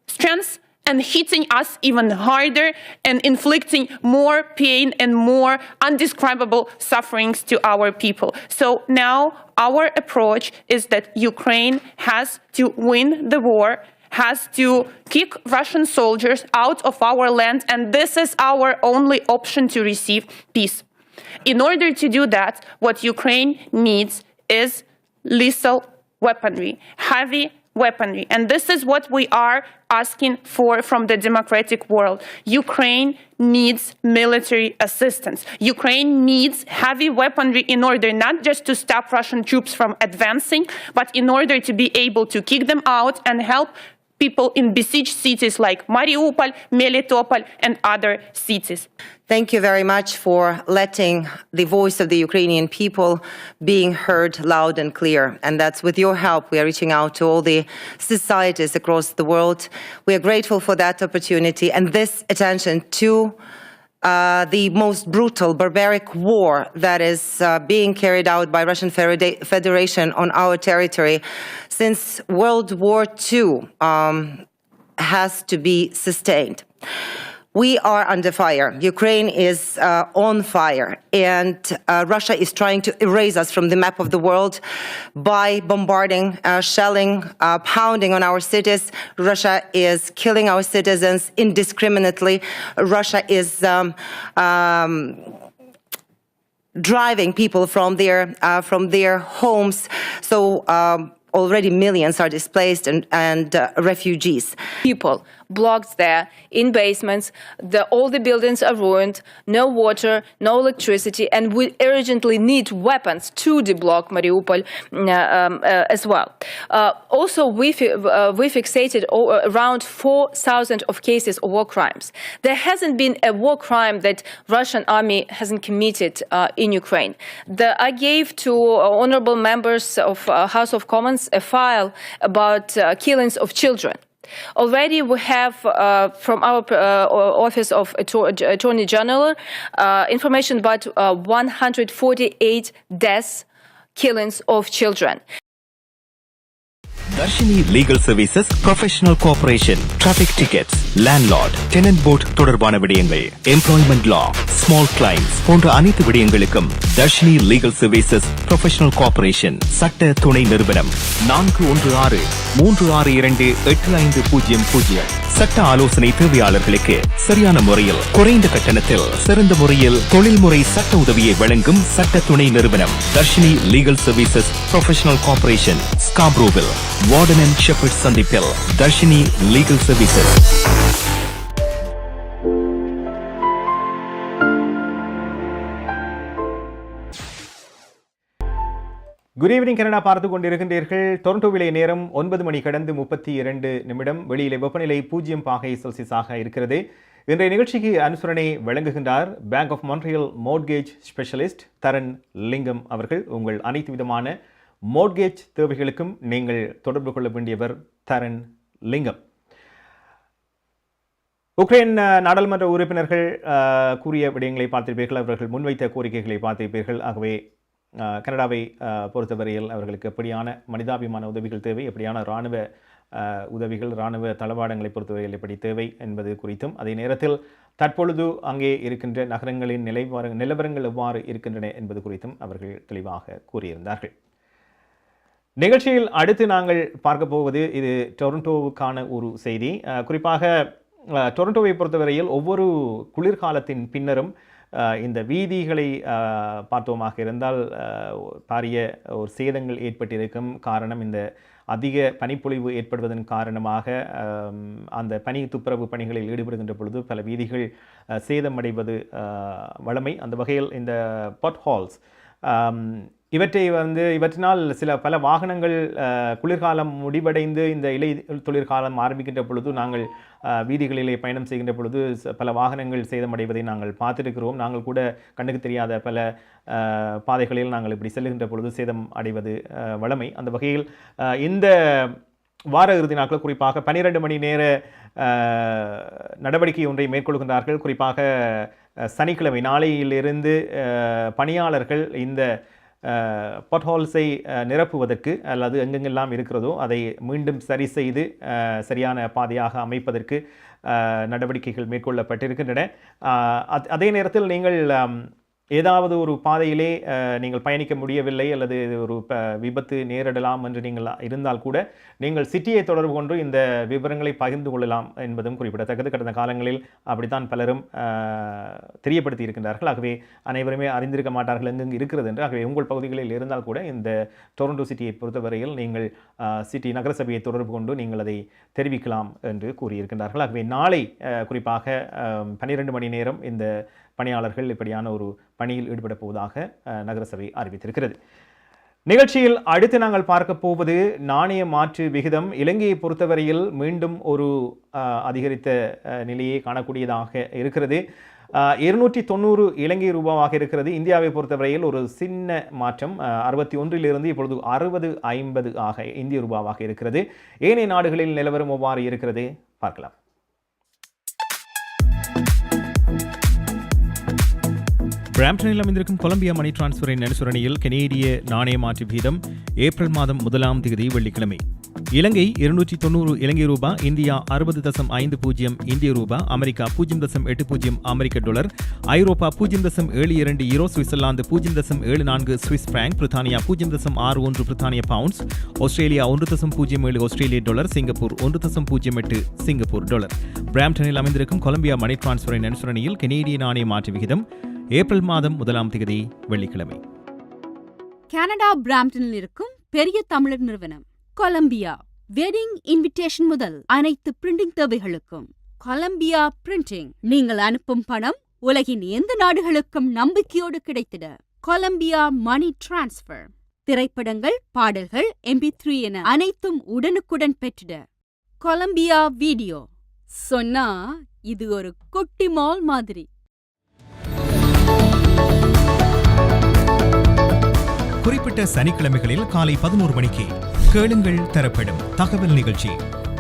strength, and hitting us even harder and inflicting more pain and more undescribable sufferings to our people. So now our approach is that Ukraine has to win the war, has to kick Russian soldiers out of our land, and this is our only option to receive peace. In order to do that, what Ukraine needs is lethal weaponry, heavy weaponry. And this is what we are asking for from the democratic world. Ukraine needs military assistance. Ukraine needs heavy weaponry in order not just to stop Russian troops from advancing, but in order to be able to kick them out and help people in besieged cities like Mariupol, Melitopol, and other cities. Thank you very much for letting the voice of the Ukrainian people being heard loud and clear. And that's with your help we are reaching out to all the societies across the world. We are grateful for that opportunity and this attention to the most brutal, barbaric war that is being carried out by Russian Federation on our territory since World War II has to be sustained. We are under fire. Ukraine is on fire, and Russia is trying to erase us from the map of the world by bombarding, shelling, pounding on our cities. Russia is killing our citizens indiscriminately. Russia is driving people from their homes. So already millions are displaced and refugees. People blocked there in basements, all the buildings are ruined, no water, no electricity, and we urgently need weapons to deblock Mariupol as well. Also, we fixated around 4,000 of cases of war crimes. There hasn't been a war crime that Russian army hasn't committed in Ukraine. I gave to honorable members of House of Commons a file about killings of children. Already we have from our Office of Attorney General information about 148 deaths, killings of children. Darshini Legal Services Professional Cooperation, Traffic Tickets, Landlord, Tenant Board தொடர்பான விடயங்கள், Employment Law, Small Claims போன்ற அனைத்து விடயங்களுக்கும் Darshini Legal Services Professional Cooperation சட்ட துணை நிறுவனம் 4163628500. சட்ட ஆலோசனை தேவையாளர்களுக்கு சரியான முறையில் குறைந்த கட்டணத்தில் சிறந்த முறையில் தொழில்முறை சட்ட உதவியை வழங்கும் சட்ட துணை நிறுவனம் Darshini Legal Services Professional Cooperation, Scarborough, Warden and Shepherd சந்திப்பில் Darshini Legal Services. Good evening Canada பார்த்து கொண்டிருக்கின்றீர்கள். டொரண்டோவிலே நேரம் 9 மணி கடந்து 32 நிமிடம். வெளியிலே வெப்பநிலை 0 பாகை செல்சியஸாக இருக்கிறது. இன்றைய நிகழ்ச்சிக்கு அனுசரணை வழங்குகின்றார் bank of Montreal மோர்ட்கேஜ் specialist Tharan Lingam அவர்கள். உங்கள் அனைத்து விதமான மோர்ட்கேஜ் தேவைகளுக்கும் நீங்கள் தொடர்பு கொள்ள வேண்டியவர் தரன் லிங்கம். உக்ரைன் நாடாளுமன்ற உறுப்பினர்கள் கூறிய விடயங்களை பார்த்திருப்பீர்கள், அவர்கள் முன்வைத்த கோரிக்கைகளை பார்த்திருப்பீர்கள். ஆகவே கனடாவை பொறுத்தவரையில் அவர்களுக்கு எப்படியான மனிதாபிமான உதவிகள் தேவை, எப்படியான இராணுவ உதவிகள், இராணுவ தளவாடங்களை பொறுத்தவரையில் எப்படி தேவை என்பது குறித்தும், அதே நேரத்தில் தற்பொழுது அங்கே இருக்கின்ற நகரங்களின் நிலவரங்கள் எவ்வாறு இருக்கின்றன என்பது குறித்தும் அவர்கள் தெளிவாக கூறியிருந்தார்கள். நிகழ்ச்சியில் அடுத்து நாங்கள் பார்க்க போவது இது டொரண்டோவுக்கான ஒரு செய்தி. குறிப்பாக டொரண்டோவை பொறுத்தவரையில் ஒவ்வொரு குளிர்காலத்தின் பின்னரும் இந்த வீதிகளை பார்த்தோமாக இருந்தால் பாரிய ஒரு சேதங்கள் ஏற்பட்டிருக்கும். காரணம் இந்த அதிக பனிப்பொழிவு ஏற்படுவதன் காரணமாக அந்த பனி துப்புரவு பணிகளில் ஈடுபடுகின்ற பொழுது பல வீதிகள் சேதமடைவது வழமை. அந்த வகையில் இந்த பாட் ஹால்ஸ் இவற்றினால் பல வாகனங்கள் குளிர்காலம் முடிவடைந்து இந்த இலை தொழிற்காலம் ஆரம்பிக்கின்ற பொழுது நாங்கள் வீதிகளிலே பயணம் செய்கின்ற பொழுது பல வாகனங்கள் சேதமடைவதை நாங்கள் பார்த்திருக்கிறோம். நாங்கள் கூட கண்ணுக்கு தெரியாத பல பாதைகளில் நாங்கள் இப்படி செல்லுகின்ற பொழுது சேதம் அடைவது வழமை. அந்த வகையில் இந்த வார இறுதி நாட்கள் குறிப்பாக 12 மணி நேர நடவடிக்கை ஒன்றை மேற்கொள்கின்றார்கள். குறிப்பாக சனிக்கிழமை நாளையிலிருந்து பணியாளர்கள் இந்த பாட்ஹோல்ஸை நிரப்புவதற்கு அல்லது எங்கெங்கெல்லாம் இருக்கிறதோ அதை மீண்டும் சரி செய்து சரியான பாதையாக அமைப்பதற்கு நடவடிக்கைகள் மேற்கொள்ளப்பட்டிருக்கின்றன. அதே நேரத்தில் நீங்கள் ஏதாவது ஒரு பாதையிலே நீங்கள் பயணிக்க முடியவில்லை அல்லது ஒரு விபத்து நேரிடலாம் என்று நீங்கள் இருந்தால் கூட நீங்கள் சிட்டியை தொடர்பு கொண்டு இந்த விவரங்களை பகிர்ந்து கொள்ளலாம் என்பதும் குறிப்பிடத்தக்கது. கடந்த காலங்களில் அப்படித்தான் பலரும் தெரியப்படுத்தி இருக்கின்றார்கள். ஆகவே அனைவருமே அறிந்திருக்க மாட்டார்கள் எங்கெங்கு இருக்கிறது என்று. ஆகவே உங்கள் பகுதிகளில் இருந்தால் கூட இந்த டொரண்டோ சிட்டியை பொறுத்தவரையில் நீங்கள் சிட்டி நகரசபையை தொடர்பு கொண்டு நீங்கள் அதை தெரிவிக்கலாம் என்று கூறியிருக்கின்றார்கள். ஆகவே நாளை குறிப்பாக 12 மணி நேரம் இந்த பணியாளர்கள் இப்படியான ஒரு பணியில் ஈடுபட போவதாக நகரசபை அறிவித்திருக்கிறது. நிகழ்ச்சியில் அடுத்து நாங்கள் பார்க்க போவது நாணய மாற்று விகிதம். இலங்கையை பொறுத்தவரையில் மீண்டும் ஒரு அதிகரித்த நிலையை காணக்கூடியதாக இருக்கிறது. 290 இலங்கை ரூபாவாக இருக்கிறது. இந்தியாவை பொறுத்தவரையில் ஒரு சின்ன மாற்றம் 61 இப்பொழுது 60-50 ஆக இந்திய ரூபாவாக இருக்கிறது. ஏனைய நாடுகளில் நிலவரம் எவ்வாறு இருக்கிறது பார்க்கலாம். பிராம்டனில் அமைந்திருக்கும் கொலம்பியா மணி டிரான்ஸ்ஃபரின் அனுசரணையில் கனேடிய நாணய மாற்று வீதம் ஏப்ரல் மாதம் 1ஆம் தேதி வெள்ளிக்கிழமை இலங்கை 290 இலங்கை ரூபா, இந்தியா 60.50 இந்திய ரூபா, அமெரிக்கா 0.80 அமெரிக்க டாலர், ஐரோப்பா 0.72 யூரோ, சுவிட்சர்லாந்து 0.74 சுவிஸ் பிராங்க், பிரித்தானியா 0.61 பிரித்தானிய பவுண்ட்ஸ், ஆஸ்திரேலியா 1.07 ஆஸ்திரேலிய டாலர், சிங்கப்பூர் 1.08 சிங்கப்பூர் டாலர். பிராம்டனில் அமைந்திருக்கும் கொலம்பியா மணி டிரான்ஸ்ஃபரின் அனுசரணையில் கனேடிய நாணய மாற்று விகிதம் ஏப்ரல் மாதம் 1ஆம் தேதி வெள்ளிக்கிழமை. கனடா பிராம்டனில் இருக்கும் பெரிய தமிழர் நிறுவனம் கொலம்பியா. வெட்டிங் இன்விடேஷன் முதல் அனைத்து பிரிண்டிங் தேவைகளுக்கும் கொலம்பியா பிரிண்டிங். நீங்கள் அனுப்பும் பணம் உலகின் எந்த நாடுகளுக்கும் நம்பிக்கையோடு கிடைத்திட கொலம்பியா மணி டிரான்ஸ்ஃபர். திரைப்படங்கள், பாடல்கள், MP3 என அனைத்தும் உடனுக்குடன் பெற்றிட கொலம்பியா வீடியோ. சொன்னா இது ஒரு குட்டி மால் மாதிரி. குறிப்பிட்ட சனிக்கிழமைகளில் காலை 11 மணிக்கு கேளுங்கள் தரப்படும் தகவல் நிகழ்ச்சி.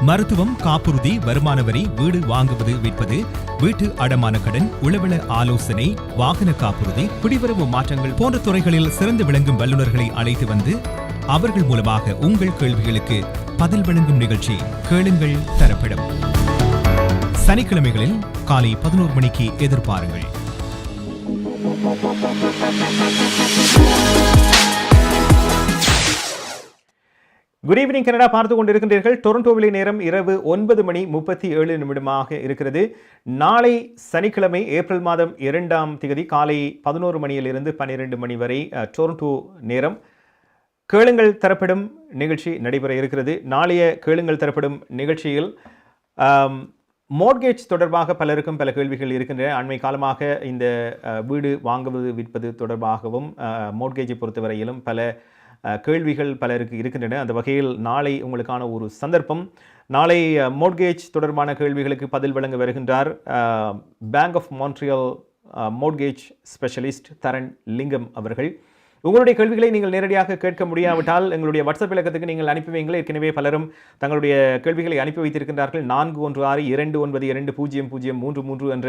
மருத்துவம், காப்புறுதி, வருமான வரி, வீடு வாங்குவது விற்பது, வீட்டு அடமான கடன், உளவள ஆலோசனை, வாகன காப்புறுதி, குடிவரவு மாற்றங்கள் போன்ற துறைகளில் சிறந்து விளங்கும் வல்லுநர்களை அழைத்து வந்து அவர்கள் மூலமாக உங்கள் கேள்விகளுக்கு பதில் வழங்கும் நிகழ்ச்சி கேளுங்கள் தரப்படும். சனிக்கிழமைகளில் காலை 11 மணிக்கு எதிர்பாருங்கள். குட் ஈவினிங் கனடா பார்த்து கொண்டிருக்கின்றீர்கள். டொரண்டோவிலே நேரம் இரவு 9:37 இருக்கிறது. நாளை சனிக்கிழமை ஏப்ரல் மாதம் 2ஆம் தேதி காலை 11 மணியிலிருந்து 12 மணி வரை டொரண்டோ நேரம் கேளுங்கள் தரப்படும் நிகழ்ச்சி நடைபெற இருக்கிறது. நாளைய கேளுங்கள் தரப்படும் நிகழ்ச்சியில் மோர்கேஜ் தொடர்பாக பலருக்கும் பல கேள்விகள் இருக்கின்றன. அண்மை காலமாக இந்த வீடு வாங்குவது விற்பது தொடர்பாகவும் மோர்கேஜை பொறுத்தவரையிலும் பல கேள்விகள் பலருக்கு இருக்கின்றன. அந்த வகையில் நாளை உங்களுக்கான ஒரு சந்தர்ப்பம். நாளை மோர்கேஜ் தொடர்பான கேள்விகளுக்கு பதில் வழங்க வருகின்றார் bank of Montreal mortgage specialist Tharan Lingam அவர்கள். உங்களுடைய கேள்விகளை நீங்கள் நேரடியாக கேட்க முடியாவிட்டால் எங்களுடைய வாட்ஸ்அப் இலக்கத்துக்கு நீங்கள் அனுப்பி வைங்கள். ஏற்கனவே பலரும் தங்களுடைய கேள்விகளை அனுப்பி வைத்திருக்கின்றார்கள். 4162920033 என்ற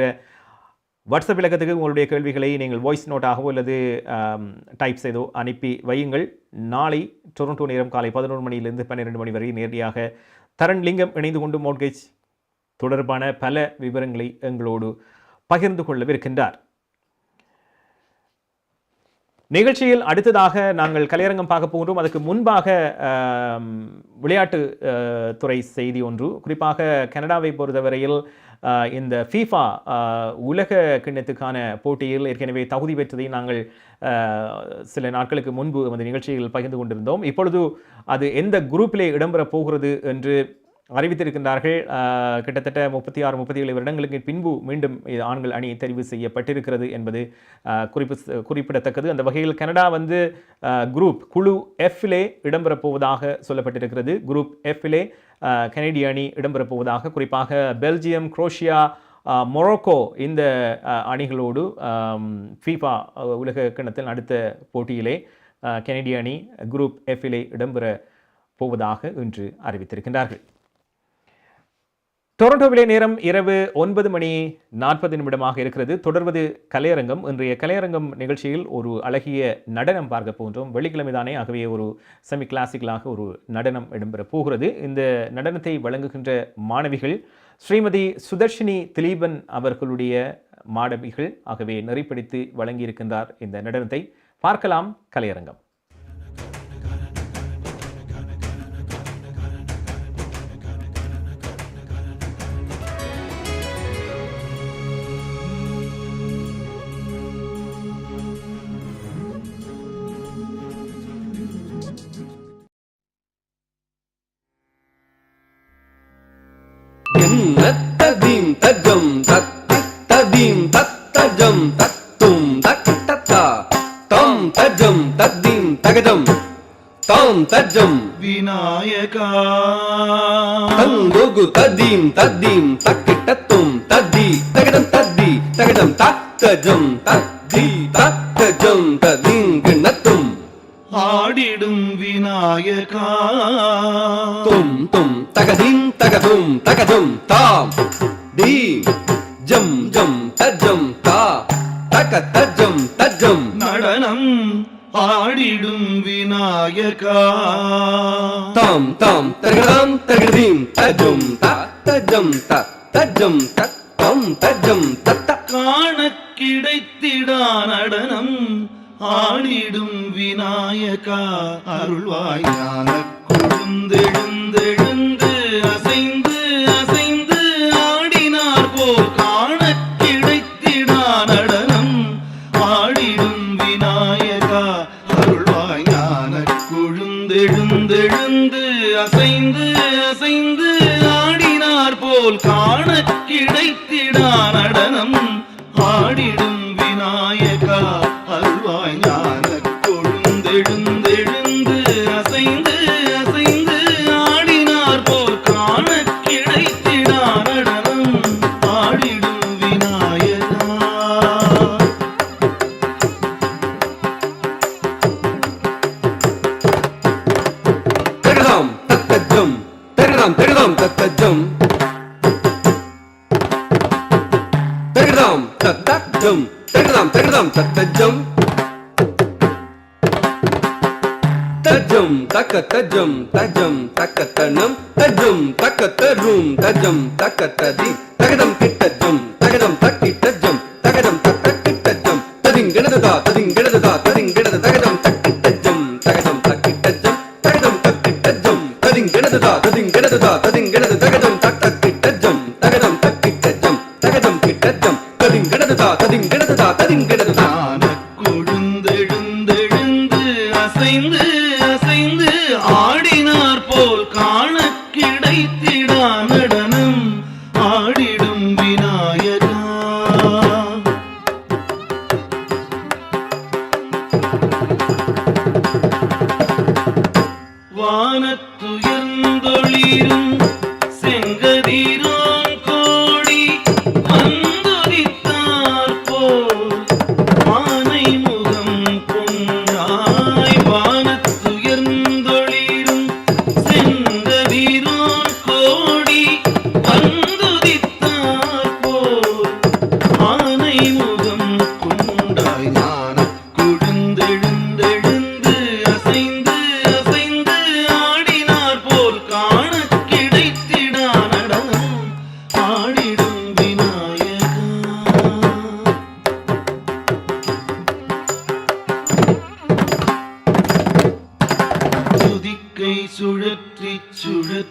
வாட்ஸ்அப் இலக்கத்துக்கு உங்களுடைய கேள்விகளை நீங்கள் வாய்ஸ் நோட்டாகவோ அல்லது டைப் செய்தோ அனுப்பி வையுங்கள். நாளை டொரண்டோ நேரம் காலை 11 மணியிலிருந்து 12 மணி வரை நேரடியாக தரண் லிங்கம் இணைந்து கொண்டு மோட்கேஜ் தொடர்பான பல விவரங்களை எங்களோடு பகிர்ந்து கொள்ளவிருக்கின்றார். நிகழ்ச்சியில் அடுத்ததாக நாங்கள் கலையரங்கம் பார்க்க போகின்றோம். அதுக்கு முன்பாக விளையாட்டு துறை செய்தி ஒன்று. குறிப்பாக கனடாவை பொறுத்தவரையில் இந்த ஃபீஃபா உலக கிண்ணத்துக்கான போட்டியில் ஏற்கனவே தகுதி பெற்றதை நாங்கள் சில நாட்களுக்கு முன்பு அந்த நிகழ்ச்சியில் பகிர்ந்து கொண்டிருந்தோம். இப்பொழுது அது எந்த குரூப்பிலே இடம்பெறப் போகிறது என்று அறிவித்திருக்கின்றார்கள். கிட்டத்தட்ட 36-37 வருடங்களுக்கு பின்பு மீண்டும் ஆண்கள் அணி தெரிவு செய்யப்பட்டிருக்கிறது என்பது குறிப்பிடத்தக்கது. அந்த வகையில் கனடா குரூப் குழு எஃப்லே இடம்பெறப் போவதாக சொல்லப்பட்டிருக்கிறது. குரூப் எஃப்லே கனடிய அணி இடம்பெறப் போவதாக, குறிப்பாக பெல்ஜியம், குரோஷியா, மொரோக்கோ இந்த அணிகளோடு ஃபீஃபா உலக கிண்ணத்தில் அடுத்த போட்டியிலே கனடிய அணி குரூப் எஃப்லே இடம்பெற போவதாக இன்று அறிவித்திருக்கின்றார்கள். டொரண்டோவிலே நேரம் இரவு 9:40 இருக்கிறது. தொடர்வது கலையரங்கம். இன்றைய கலையரங்கம் நிகழ்ச்சியில் ஒரு அழகிய நடனம் பார்க்க போகின்றோம். வெள்ளிக்கிழமை தானே, ஆகவே ஒரு செமி கிளாசிக்கலாக ஒரு நடனம் இடம்பெற போகிறது. இந்த நடனத்தை வழங்குகின்ற மாணவிகள் ஸ்ரீமதி சுதர்ஷினி திலீபன் அவர்களுடைய மாணவிகள். ஆகவே நெறிப்படுத்தி வழங்கியிருக்கின்றார் இந்த நடனத்தை. பார்க்கலாம் கலையரங்கம். தத்ததீம் தஜம் தத்ததீம் தத்தஜம் தத்தும் தத்ததா தம் தஜம் தத்தீம் தகஜம் தம் தஜம் விநாயகா தங்குகு ததீம் தத்தீம் தக்கிட்டத்தும் தத்தி தகஜம் தத்தி தகஜம் தத்தஜம் தத்தி தத்தஜம் ததீங்கு நத்தும் ஆடிடும் விநாயகா தும் தும் தகதீம் தகதும் தகஜம் தாம் தீம் ஜம் ஜம் தஜம் தா தக தஜம் தஜம் நடனம் ஆடிடும் விநாயகா தாம் தாம் தகதாம் தகதீம் தஜம் தா தஜம் த தஜம் தம் தஜம் தத்த காண கிடைத்திடா நடனம் ஆடிடும் விநாயகா அருள்வாய் ஞான கொழுந்தெழுந்தெழுந்து அசைந்து அசைந்து ஆடினார் போல் காண கிடைத்திடா நடனம் ஆடிடும் விநாயகா அருள்வாய் ஞான கொழுந்தெழுந்தெழுந்து அசைந்து அசைந்து ஆடினார் போல் காண கிடைத்திடா நடனம் ஆடிடும் விநாயகா அருள்வாய் ஞான கொழுந்தெழுந்தெழுந்து அசைந்து அசைந்து ஆடினார் போல் காண கிடைத்திடா நடனம் ஆடிடும் விநாயகா. தகதாம் தத்தஜம் தகதாம் தகதாம் தத்தஜம் தகதாம் தத்தஜம் தகதாம் தகதாம் தத்தஜம் தஜம் தக்கத்தஜம் தஜம் தக்கத்தனம் தஜம் தக்கத்தரும் தஜம் தக்கத்ததி தகதம் கிட்டஜம் தகதம் தக்கிட்டஜம் தகதம் தக்கிட்டஜம் ததிங்கிடதா ததிங்கிடதா ததிங்கிடத தகதம் தக்கிட்டஜம் தகதம் தக்கிட்டஜம் தகதம் தக்கிட்டஜம் ததிங்கிடதா ததிங்கிடதா ததிங்கிடத தகதம் தக்கிட்டஜம் தகதம் தக்கிட்டஜம் தகதம் கிட்டஜம் ததிங்கிடதா ததிங்கிடதா ததிங்கிடதா கொழுந்தெழுந்தெழுந்து அசைந்து அசைந்து ஆடினார் போல் காண கிடைத்திடா நடனம் ஆடிடும் விநாயகா. வானத்துயர்ந்தொளிரும் செங்கதிரோன் கோடி வந்துதித்தார் போல் ஆனை முகம் பொன்னாய் வானத்துயர்ந்தொளிரும் செங்கதிரோன் கோடி வந்துதித்தார் போல் ஆனை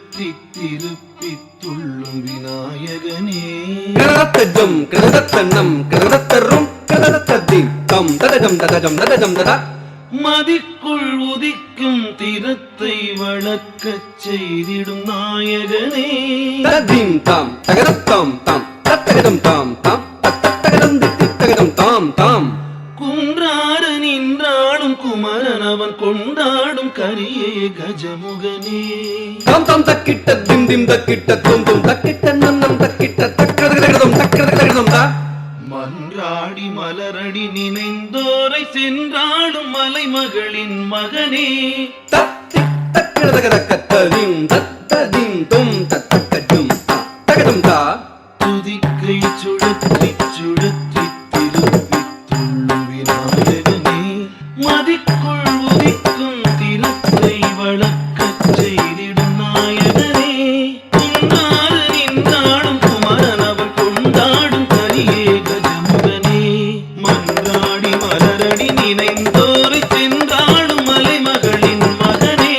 சுழற்றி திருப்பித் துள்ளும் விநாயகனே. கிருதத்தஜம் கிருதத்தன்னம் கிருதத்தரும் கிருதத்தத்தீம் தம் ததஜம் ததஜம் ததஜம் ததா. மதிக்குள் உதிக்கும் திறத்தை வளர்க்கச் செய்திடும் நாயகனே. ததீம் தாம் தகதத்தாம் தாம் தத்தகதம் தாம் தாம் தத்தகதம் தித்தகதம் தாம் தாம். குன்றாட நின்றாடும் குமரன் அவன் கொண்டாடும் கரியே கஜமுகனே. தாம் தாம் தக்கிட்ட திம் திம் தக்கிட்ட தும் தும் தக்கிட்ட நன்னம் தக்கிட்ட தக்கதகதம் தக்கதகதம் தா. மன்றாடி மலரடி நினைந்தோரை சென்றாடும் மலைமகளின் மகனே. தத்தி தக்கதகதக்கத்ததீம் தத்ததீம் தும் தத்தகஜும் தகதம் தா. துதிக்கை சுழற்றி சுழற்றி திருப்பித் துள்ளும் விநாயகனே. மதிக்குள் உதிக்கும் திறத்தை வளர்க்கச் செய்திடும் நாயகனே. குன்றாடு நின்றாடும் குமரன் அவன் கொண்டாடும் கரியே கஜமுகனே. மன்றாடி மலரடி நினைந்தோரை சென்றாடும் மலைமகளின் மகனே.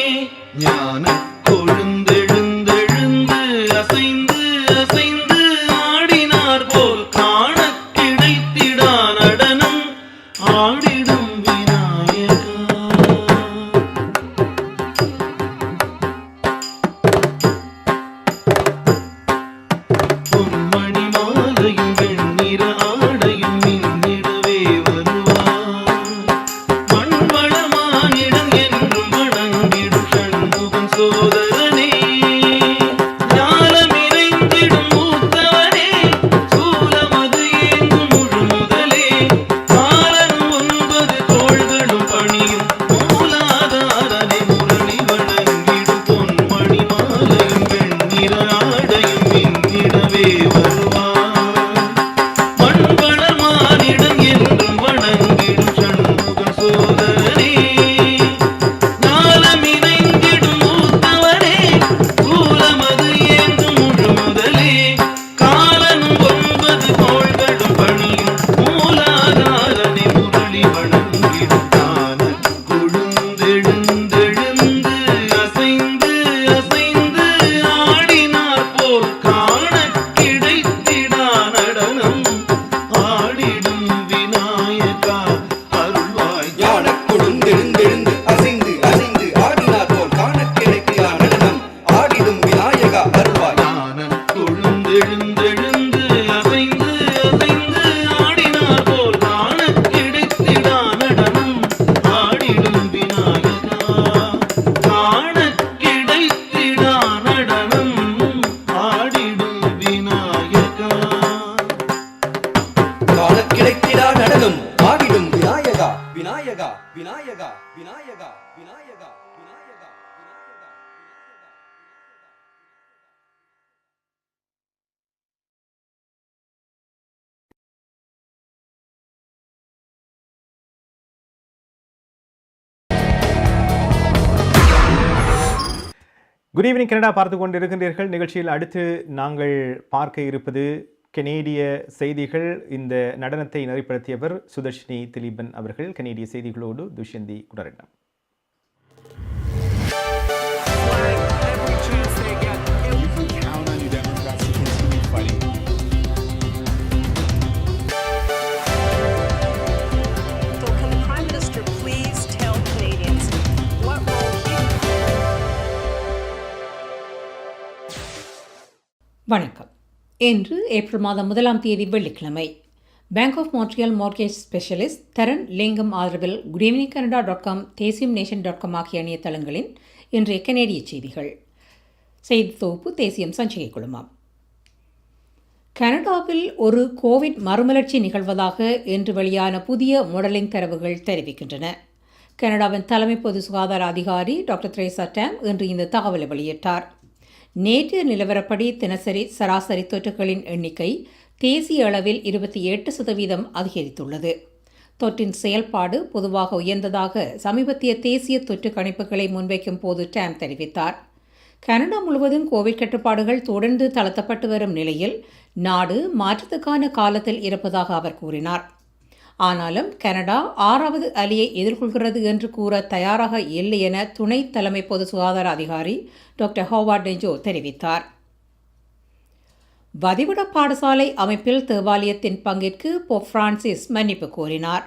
ஞான கொழுந்தெழுந்தெழுந்து அசைந்து அசைந்து ஆடினார் போல் காணக் கிடைத்திடா நடனம் ஆடிடும் விநாயகா. பொன்மணி மாலையும் வெண்ணிற ஆடையும் மின்னிடவே வருவார். மண்வளமானிடம் என்றும் வணங்கிடும் சண்முகன் சோதரனே. ஞானமிறைந்திடும் மூத்தவனே. சூலமது ஏந்தும் முழு முதலே. காலனும் 9 தோள்களும் பணியும் மூலாதாரனை முரளி வணங்கிடும் பொன்மணி மாலையும் வெண்ணிற ஆடையும் மின்னிடவே வருவார். மண்வளமானிடம் என்றும் வணங்கிடும் சண்முகன் சோதரனே. ஞானமிறைந்திடும் மூத்தவனே. சூலமது ஏந்தும் முழு முதலே. காலனும் 9 தோள்களும் பணியும் மூலாதாரனை முரளி வணங்கிடும் தான கொழுந்தெழுந்தெழுந்து அசைந்து அசைந்து ஆடினார் போல் காணக் கிடைத்திடா நடனம் ஆடிடும் விநாயகா அருள்வாய். ஞானக் கொழுந்தெழுந்தெழுந்து அசைந்து அசைந்து ஆடினார் போல் காணக் கிடைக்கிறா நடனம் ஆடிடும் விநாயகா அருள்வாய். ஞானம் கொழுந்தெழுந்தெழுந்து அசைந்து அசைந்து ஆடினார் போல் காணக் கிடைத்திடா நடனம் ஆடிடும் விநாயகா. காணக் கிடைத்திடா நடனம் ஆடிடும் விநாயகா. காணக் கிடைக்கிறா நடனம் ஆடிடும் Vinayaka Vinayaka Vinayaka Vinayaka Vinayaka Vinayaka. Good evening Canada பார்த்து கொண்டிருக்கின்றீர்கள். நிகழ்ச்சியில் அடுத்து நாங்கள் பார்க்க இருப்பது கனேடிய செய்திகள். இந்த நடனத்தை நெறிப்படுத்தியவர் சுதர்ஷினி திலீபன் அவர்கள். கனேடிய செய்திகளோடு துஷ்யந்தி குடரட்னம். வணக்கம். இன்று ஏப்ரல் மாதம் 1ஆம் தேதி வெள்ளிக்கிழமை. Bank of Montreal mortgage specialist Tharan லிங்கம் ஆதரவில் goodevningcanada.com தேசியம்நேஷன்.com ஆகிய இணையதளங்களின் இன்றைய கனேடிய செய்திகள். செய்தி தொகுப்பு தேசியம் சஞ்சிகை குழுமம். கனடாவில் ஒரு கோவிட் மறுமலர்ச்சி நிகழ்வதாக இன்று வெளியான புதிய மாடலிங் தரவுகள் தெரிவிக்கின்றன. கனடாவின் தலைமை பொது சுகாதார அதிகாரி டாக்டர் தெரேசா டேம் இன்று இந்த தகவலை வெளியிட்டார். நேற்று நிலவரப்படி தினசரி சராசரி தொற்றுகளின் எண்ணிக்கை தேசிய அளவில் 28% அதிகரித்துள்ளது. தொற்றின் செயல்பாடு பொதுவாக உயர்ந்ததாக சமீபத்திய தேசிய தொற்று கணிப்புகளை முன்வைக்கும் போது டேம் தெரிவித்தார். கனடா முழுவதும் கோவிட் கட்டுப்பாடுகள் தொடர்ந்து தளர்த்தப்பட்டு வரும் நிலையில் நாடு மாற்றத்துக்கான காலத்தில் இருப்பதாக அவர் கூறினார். ஆனாலும் கனடா 6வது அலையை எதிர்கொள்கிறது என்று கூற தயாராக இல்லை என துணை தலைமை பொது சுகாதார அதிகாரி டாக்டர் ஹோவார்ட் டெஞ்சோ தெரிவித்தார். வதிவிட பாடசாலை அமைப்பில் தேவாலயத்தின் பங்கிற்கு போப் பிரான்சிஸ் மன்னிப்பு கோரினார்.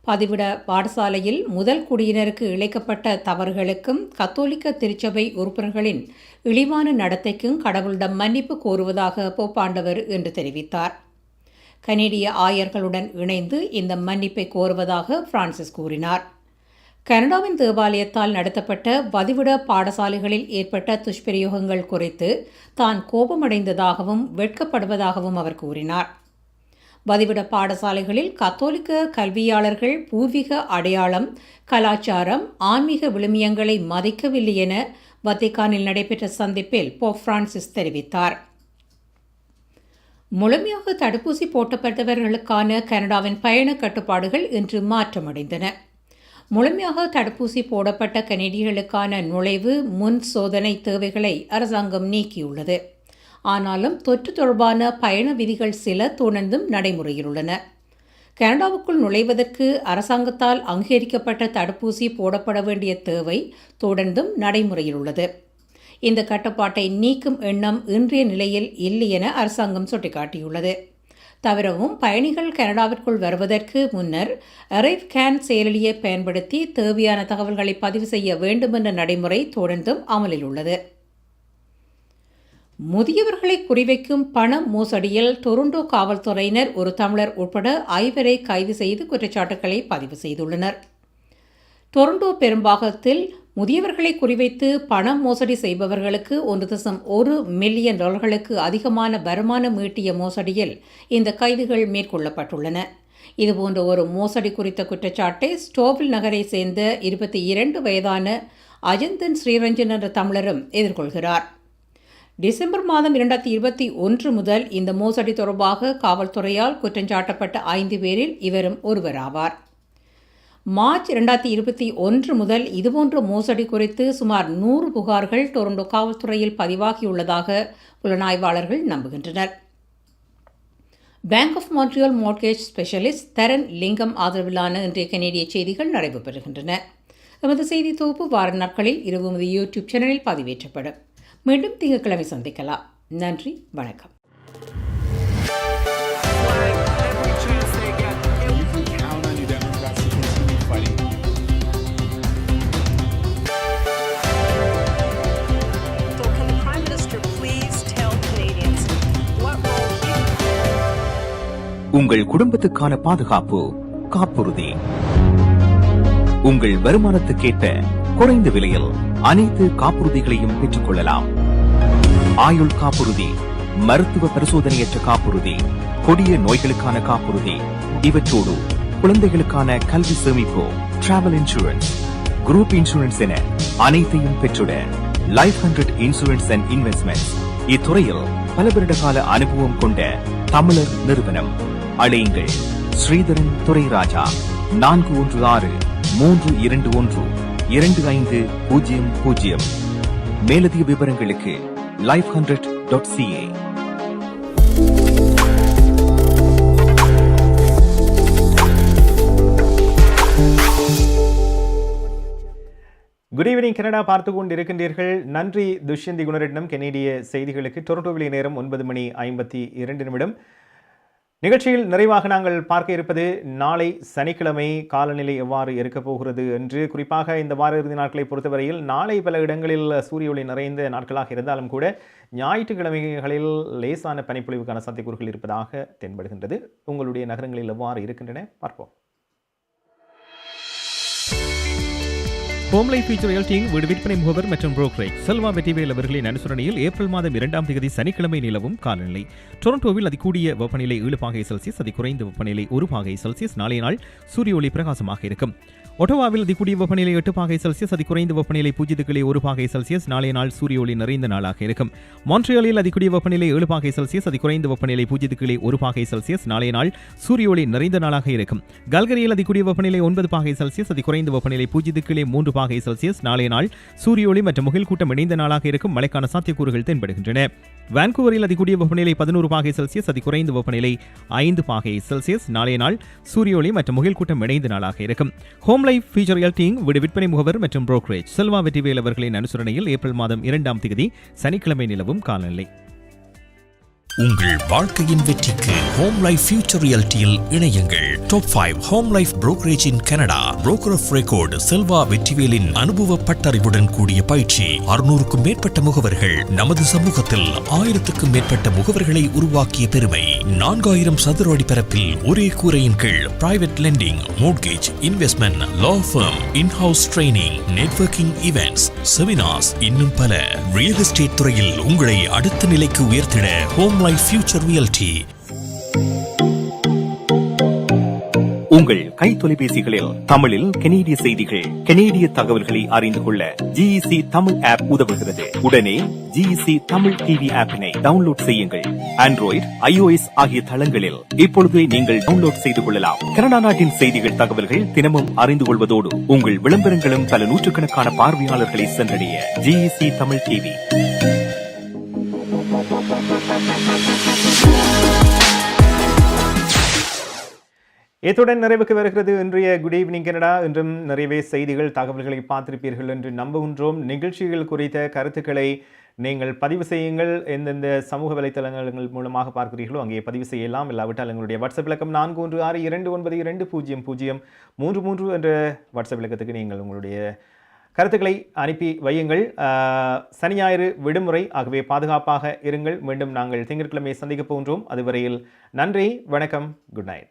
பதிவிட பாடசாலையில் முதல் குடியினருக்கு இழைக்கப்பட்ட தவறுகளுக்கும் கத்தோலிக்க திருச்சபை உறுப்பினர்களின் இழிவான நடத்தைக்கும் கடவுளிடம் மன்னிப்பு கோருவதாக போப்பாண்டவர் என்று தெரிவித்தார். கனேடிய ஆயர்களுடன் இணைந்து இந்த மன்னிப்பை கோருவதாக பிரான்சிஸ் கூறினார். கனடாவின் தேவாலயத்தால் நடத்தப்பட்ட வதிவிட பாடசாலைகளில் ஏற்பட்ட துஷ்பிரயோகங்கள் குறித்து தான் கோபமடைந்ததாகவும் வெட்கப்படுவதாகவும் அவர் கூறினார். வதிவிட பாடசாலைகளில் கத்தோலிக்க கல்வியாளர்கள் பூர்வீக அடையாளம், கலாச்சாரம், ஆன்மீக விழுமியங்களை மதிக்கவில்லை என வத்திக்கானில் நடைபெற்ற சந்திப்பில் போப் பிரான்சிஸ் தெரிவித்தார். முழுமையாக தடுப்பூசி போட்டப்பட்டவர்களுக்கான கனடாவின் பயண கட்டுப்பாடுகள் இன்று மாற்றமடைந்தன. முழுமையாக தடுப்பூசி போடப்பட்ட கனேடியர்களுக்கான நுழைவு முன் சோதனை தேவைகளை அரசாங்கம் நீக்கியுள்ளது. ஆனாலும் தொற்று தொடர்பான பயண விதிகள் சில தொடர்ந்தும் நடைமுறையில் உள்ளன. கனடாவுக்குள் நுழைவதற்கு அரசாங்கத்தால் அங்கீகரிக்கப்பட்ட தடுப்பூசி போடப்பட வேண்டிய தேவை தொடர்ந்தும் நடைமுறையில் உள்ளது. இந்த கட்டுப்பாட்டை நீக்கும் எண்ணம் இன்றைய நிலையில் இல்லை என அரசாங்கம் சுட்டிக்காட்டியுள்ளது. தவிரவும் பயணிகள் கனடாவிற்குள் வருவதற்கு முன்னர் அரைவ் கேன் செயலியை பயன்படுத்தி தேவையான தகவல்களை பதிவு செய்ய வேண்டும் என்ற நடைமுறை தொடர்ந்தும் அமலில் உள்ளது. முதியவர்களை குறிவைக்கும் பண மோசடியில் டொரண்டோ காவல்துறையினர் ஒரு தமிழர் உட்பட 5 கைது செய்து குற்றச்சாட்டுகளை பதிவு செய்துள்ளனர். டொரண்டோ பெரும்பாகத்தில் முதியவர்களை குறிவைத்து பண மோசடி செய்பவர்களுக்கு $1.1 மில்லியன் அதிகமான வருமானம் ஈட்டிய மோசடியில் இந்த கைதுகள் மேற்கொள்ளப்பட்டுள்ளன. இதுபோன்ற ஒரு மோசடி குறித்த குற்றச்சாட்டை ஸ்டோவில் நகரை சேர்ந்த 22 வயதான அஜந்தன் ஸ்ரீரஞ்சன் என்ற தமிழரும் எதிர்கொள்கிறார். டிசம்பர் மாதம் 2021 முதல் இந்த மோசடி தொடர்பாக காவல்துறையால் குற்றஞ்சாட்டப்பட்ட 5 பேரில் இவரும் ஒருவராவார். மார்ச் 2021 முதல் இதுபோன்ற மோசடி குறித்து சுமார் 100 புகார்கள் டொரண்டோ காவல்துறையில் பதிவாகியுள்ளதாக புலனாய்வாளர்கள் நம்புகின்றனர். Bank of Montreal mortgage specialist Tharan லிங்கம் ஆதரவிலான இன்றைய கனேடிய செய்திகள் நிறைவு பெறுகின்றன. எமது செய்தி தொகுப்பு வார நாட்களில் இரவு யூடியூப் சேனலில் பதிவேற்றப்படும். மீண்டும் திங்கட்கிழமை சந்திக்கலாம். நன்றி, வணக்கம். உங்கள் குடும்பத்துக்கான பாதுகாப்பு காப்புறுதி. உங்கள் வருமானத்துக்கேற்ப குறைந்த விலையில் அனைத்து காப்புறுதிகளையும் பெற்றுக் கொள்ளலாம். ஆயுள் காப்புறுதி, மருத்துவ பரிசோதனையற்ற காப்புறுதி, கொடிய நோய்களுக்கான காப்புறுதி, இவற்றோடு குழந்தைகளுக்கான கல்வி சேமிப்பு, டிராவல் இன்சூரன்ஸ், குரூப் இன்சூரன்ஸ் என அனைத்தையும் பெற்றுட லைஃப் 100 இன்சூரன்ஸ் அண்ட் இன்வெஸ்ட்மெண்ட்ஸ் இத்துறையில் பல வருட கால அனுபவம் கொண்ட தமிழர் நிறுவனம். அழையுங்கள் ஸ்ரீதரன் துரைராஜா 416-321-2500. மேலதிக விவரங்களுக்கு life100.ca. குட் ஈவினிங் கனடா பார்த்து கொண்டு இருக்கின்றீர்கள். நன்றி துஷ்யந்தி குணரட்னம். கனேடிய செய்திகளுக்கு டொரண்டோவிலே நேரம் 9:52. நிகழ்ச்சியில் நிறைவாக நாங்கள் பார்க்க இருப்பது நாளை சனிக்கிழமை காலநிலை எவ்வாறு இருக்கப் போகிறது என்று. குறிப்பாக இந்த வார இறுதி நாட்களை பொறுத்தவரையில் நாளை பல இடங்களில் சூரிய ஒளி நிறைந்த நாட்களாக இருந்தாலும் கூட ஞாயிற்றுக்கிழமைகளில் லேசான பனிப்பொழிவுக்கான சாத்தியக்கூறுகள் இருப்பதாக தென்படுகின்றது. உங்களுடைய நகரங்களில் எவ்வாறு இருக்கின்றன பார்ப்போம். ஹோம் லைஃப் ஃபீச்சர் ரியல்டிங் வீடு விற்பனை முகவர் மற்றும் புரோக்கரேஜ் செல்வா வெற்றிவேல் அவர்களின் அனுசரணையில் ஏப்ரல் மாதம் 2ஆம் தேதி சனிக்கிழமை நிலவும் காலநிலை. டொரண்டோவில் அதிகூடிய வெப்பநிலை 7°C, அதிகுறைந்த வெப்பநிலை 1°C. நாளைய நாள் சூரிய ஒளி பிரகாசமாக இருக்கும். ஒட்டோவாவில் அதிகூடிய வெப்பநிலை 8°C, அதிகுறைந்த வெப்பநிலை 0.1°C. நாளைய நாள் சூரிய ஒளி நிறைந்த நாளாக இருக்கும். மான்ட்ரியாலில் அதிகூடிய வெப்பநிலை 7°C, அதிகுறைந்த வெப்பநிலை 0.1°C. நாளைய நாள் சூரிய ஒளி நிறைந்த நாளாக இருக்கும். கல்கரியில் அதிகூடிய வெப்பநிலை 9°C, அதிகுறைந்த வெப்பநிலை 0.3°C. நாளைய நாள் சூரிய ஒளி மற்றும் முகில் கூட்டம் இணைந்த நாளாக இருக்கும். மழைக்கான சாத்தியக்கூறுகள் தென்படுகின்றன. வான்கூவரில் அதிகூடிய வெப்பநிலை 11 பாகை செல்சியஸ், அதி குறைந்த வெப்பநிலை 5 பாகை செல்சியஸ். நாளைய நாள் சூரிய ஒளி மற்றும் முகில் கூட்டம் இணைந்த நாளாக இருக்கும். ஹோம் லைஃப் ஃபியூச்சர் ரியல்டிங் வீடு விற்பனை முகவர் மற்றும் புரோக்கரேஜ் செல்வா வெற்றிவேல் அவர்களின் அனுசரணையில் ஏப்ரல் மாதம் 2ஆம் தேதி சனிக்கிழமை நிலவும் காலநிலை. உங்கள் வாழ்க்கையின் வெற்றிக்கு ஹோம் லைஃப் ஃபியூச்சர் ரியாலிட்டியில் இணையுங்கள். Top 5 home life brokerage in Canada. Broker of record Selva வெற்றிவேலின் அனுபவ பட்டறிவுடன் கூடிய பயிற்சி. 600க்கும் மேற்பட்ட முகவர்கள். நமது சமூகத்தில் 1000க்கும் மேற்பட்ட முகவர்களை உருவாக்கிய பெருமை. 4000 சதுர அடி பரப்பில் ஒரே கூரையின் கீழ் private lending, mortgage, investment, law firm, in house training, networking events, seminars, இன்னும் பல. ரியல் எஸ்டேட் துறையில் உங்களை அடுத்த நிலைக்கு உயர்த்திட ஹோம் லைஃப் ஃபியூச்சர் ரியாலிட்டி. உங்கள் கை தொலைபேசிகளில் தமிழில் கனேடிய செய்திகள், கனேடிய தகவல்களை அறிந்து கொள்ள GEC தமிழ் ஆப் உதவுகிறது. உடனே GEC தமிழ் டிவி ஆப்பினை டவுன்லோட் செய்யுங்கள். ஆண்ட்ராய்டு, iOS ஆகிய தளங்களில் இப்பொழுதே நீங்கள் டவுன்லோட் செய்து கொள்ளலாம். கனடா நாட்டின் செய்திகள், தகவல்கள் தினமும் அறிந்து கொள்வதோடு உங்கள் விளம்பரங்களும் பல நூற்றுக்கணக்கான பார்வையாளர்களை சென்றடைய GEC தமிழ் டிவி. இத்துடன் நிறைவுக்கு வருகிறது இன்றைய குட் ஈவினிங் கனடா. இன்றும் நிறையவே செய்திகள், தகவல்களை பார்த்திருப்பீர்கள் என்று நம்புகின்றோம். நிகழ்ச்சிகள் குறித்த கருத்துக்களை நீங்கள் பதிவு செய்யுங்கள். எந்தெந்த சமூக வலைத்தளங்கள் மூலமாக பார்க்கிறீர்களோ அங்கே பதிவு செய்யலாம். இல்லாவிட்டால் எங்களுடைய வாட்ஸ்அப் இலக்கம் 4162922033 என்ற வாட்ஸ்அப் இலக்கத்துக்கு நீங்கள் உங்களுடைய கருத்துக்களை அனுப்பி வையுங்கள். சனி ஞாயிறு விடுமுறை, ஆகவே பாதுகாப்பாக இருங்கள். மீண்டும் நாங்கள் திங்கட்கிழமை சந்திக்கப் போகின்றோம். அதுவரையில் நன்றி, வணக்கம், குட் நைட்.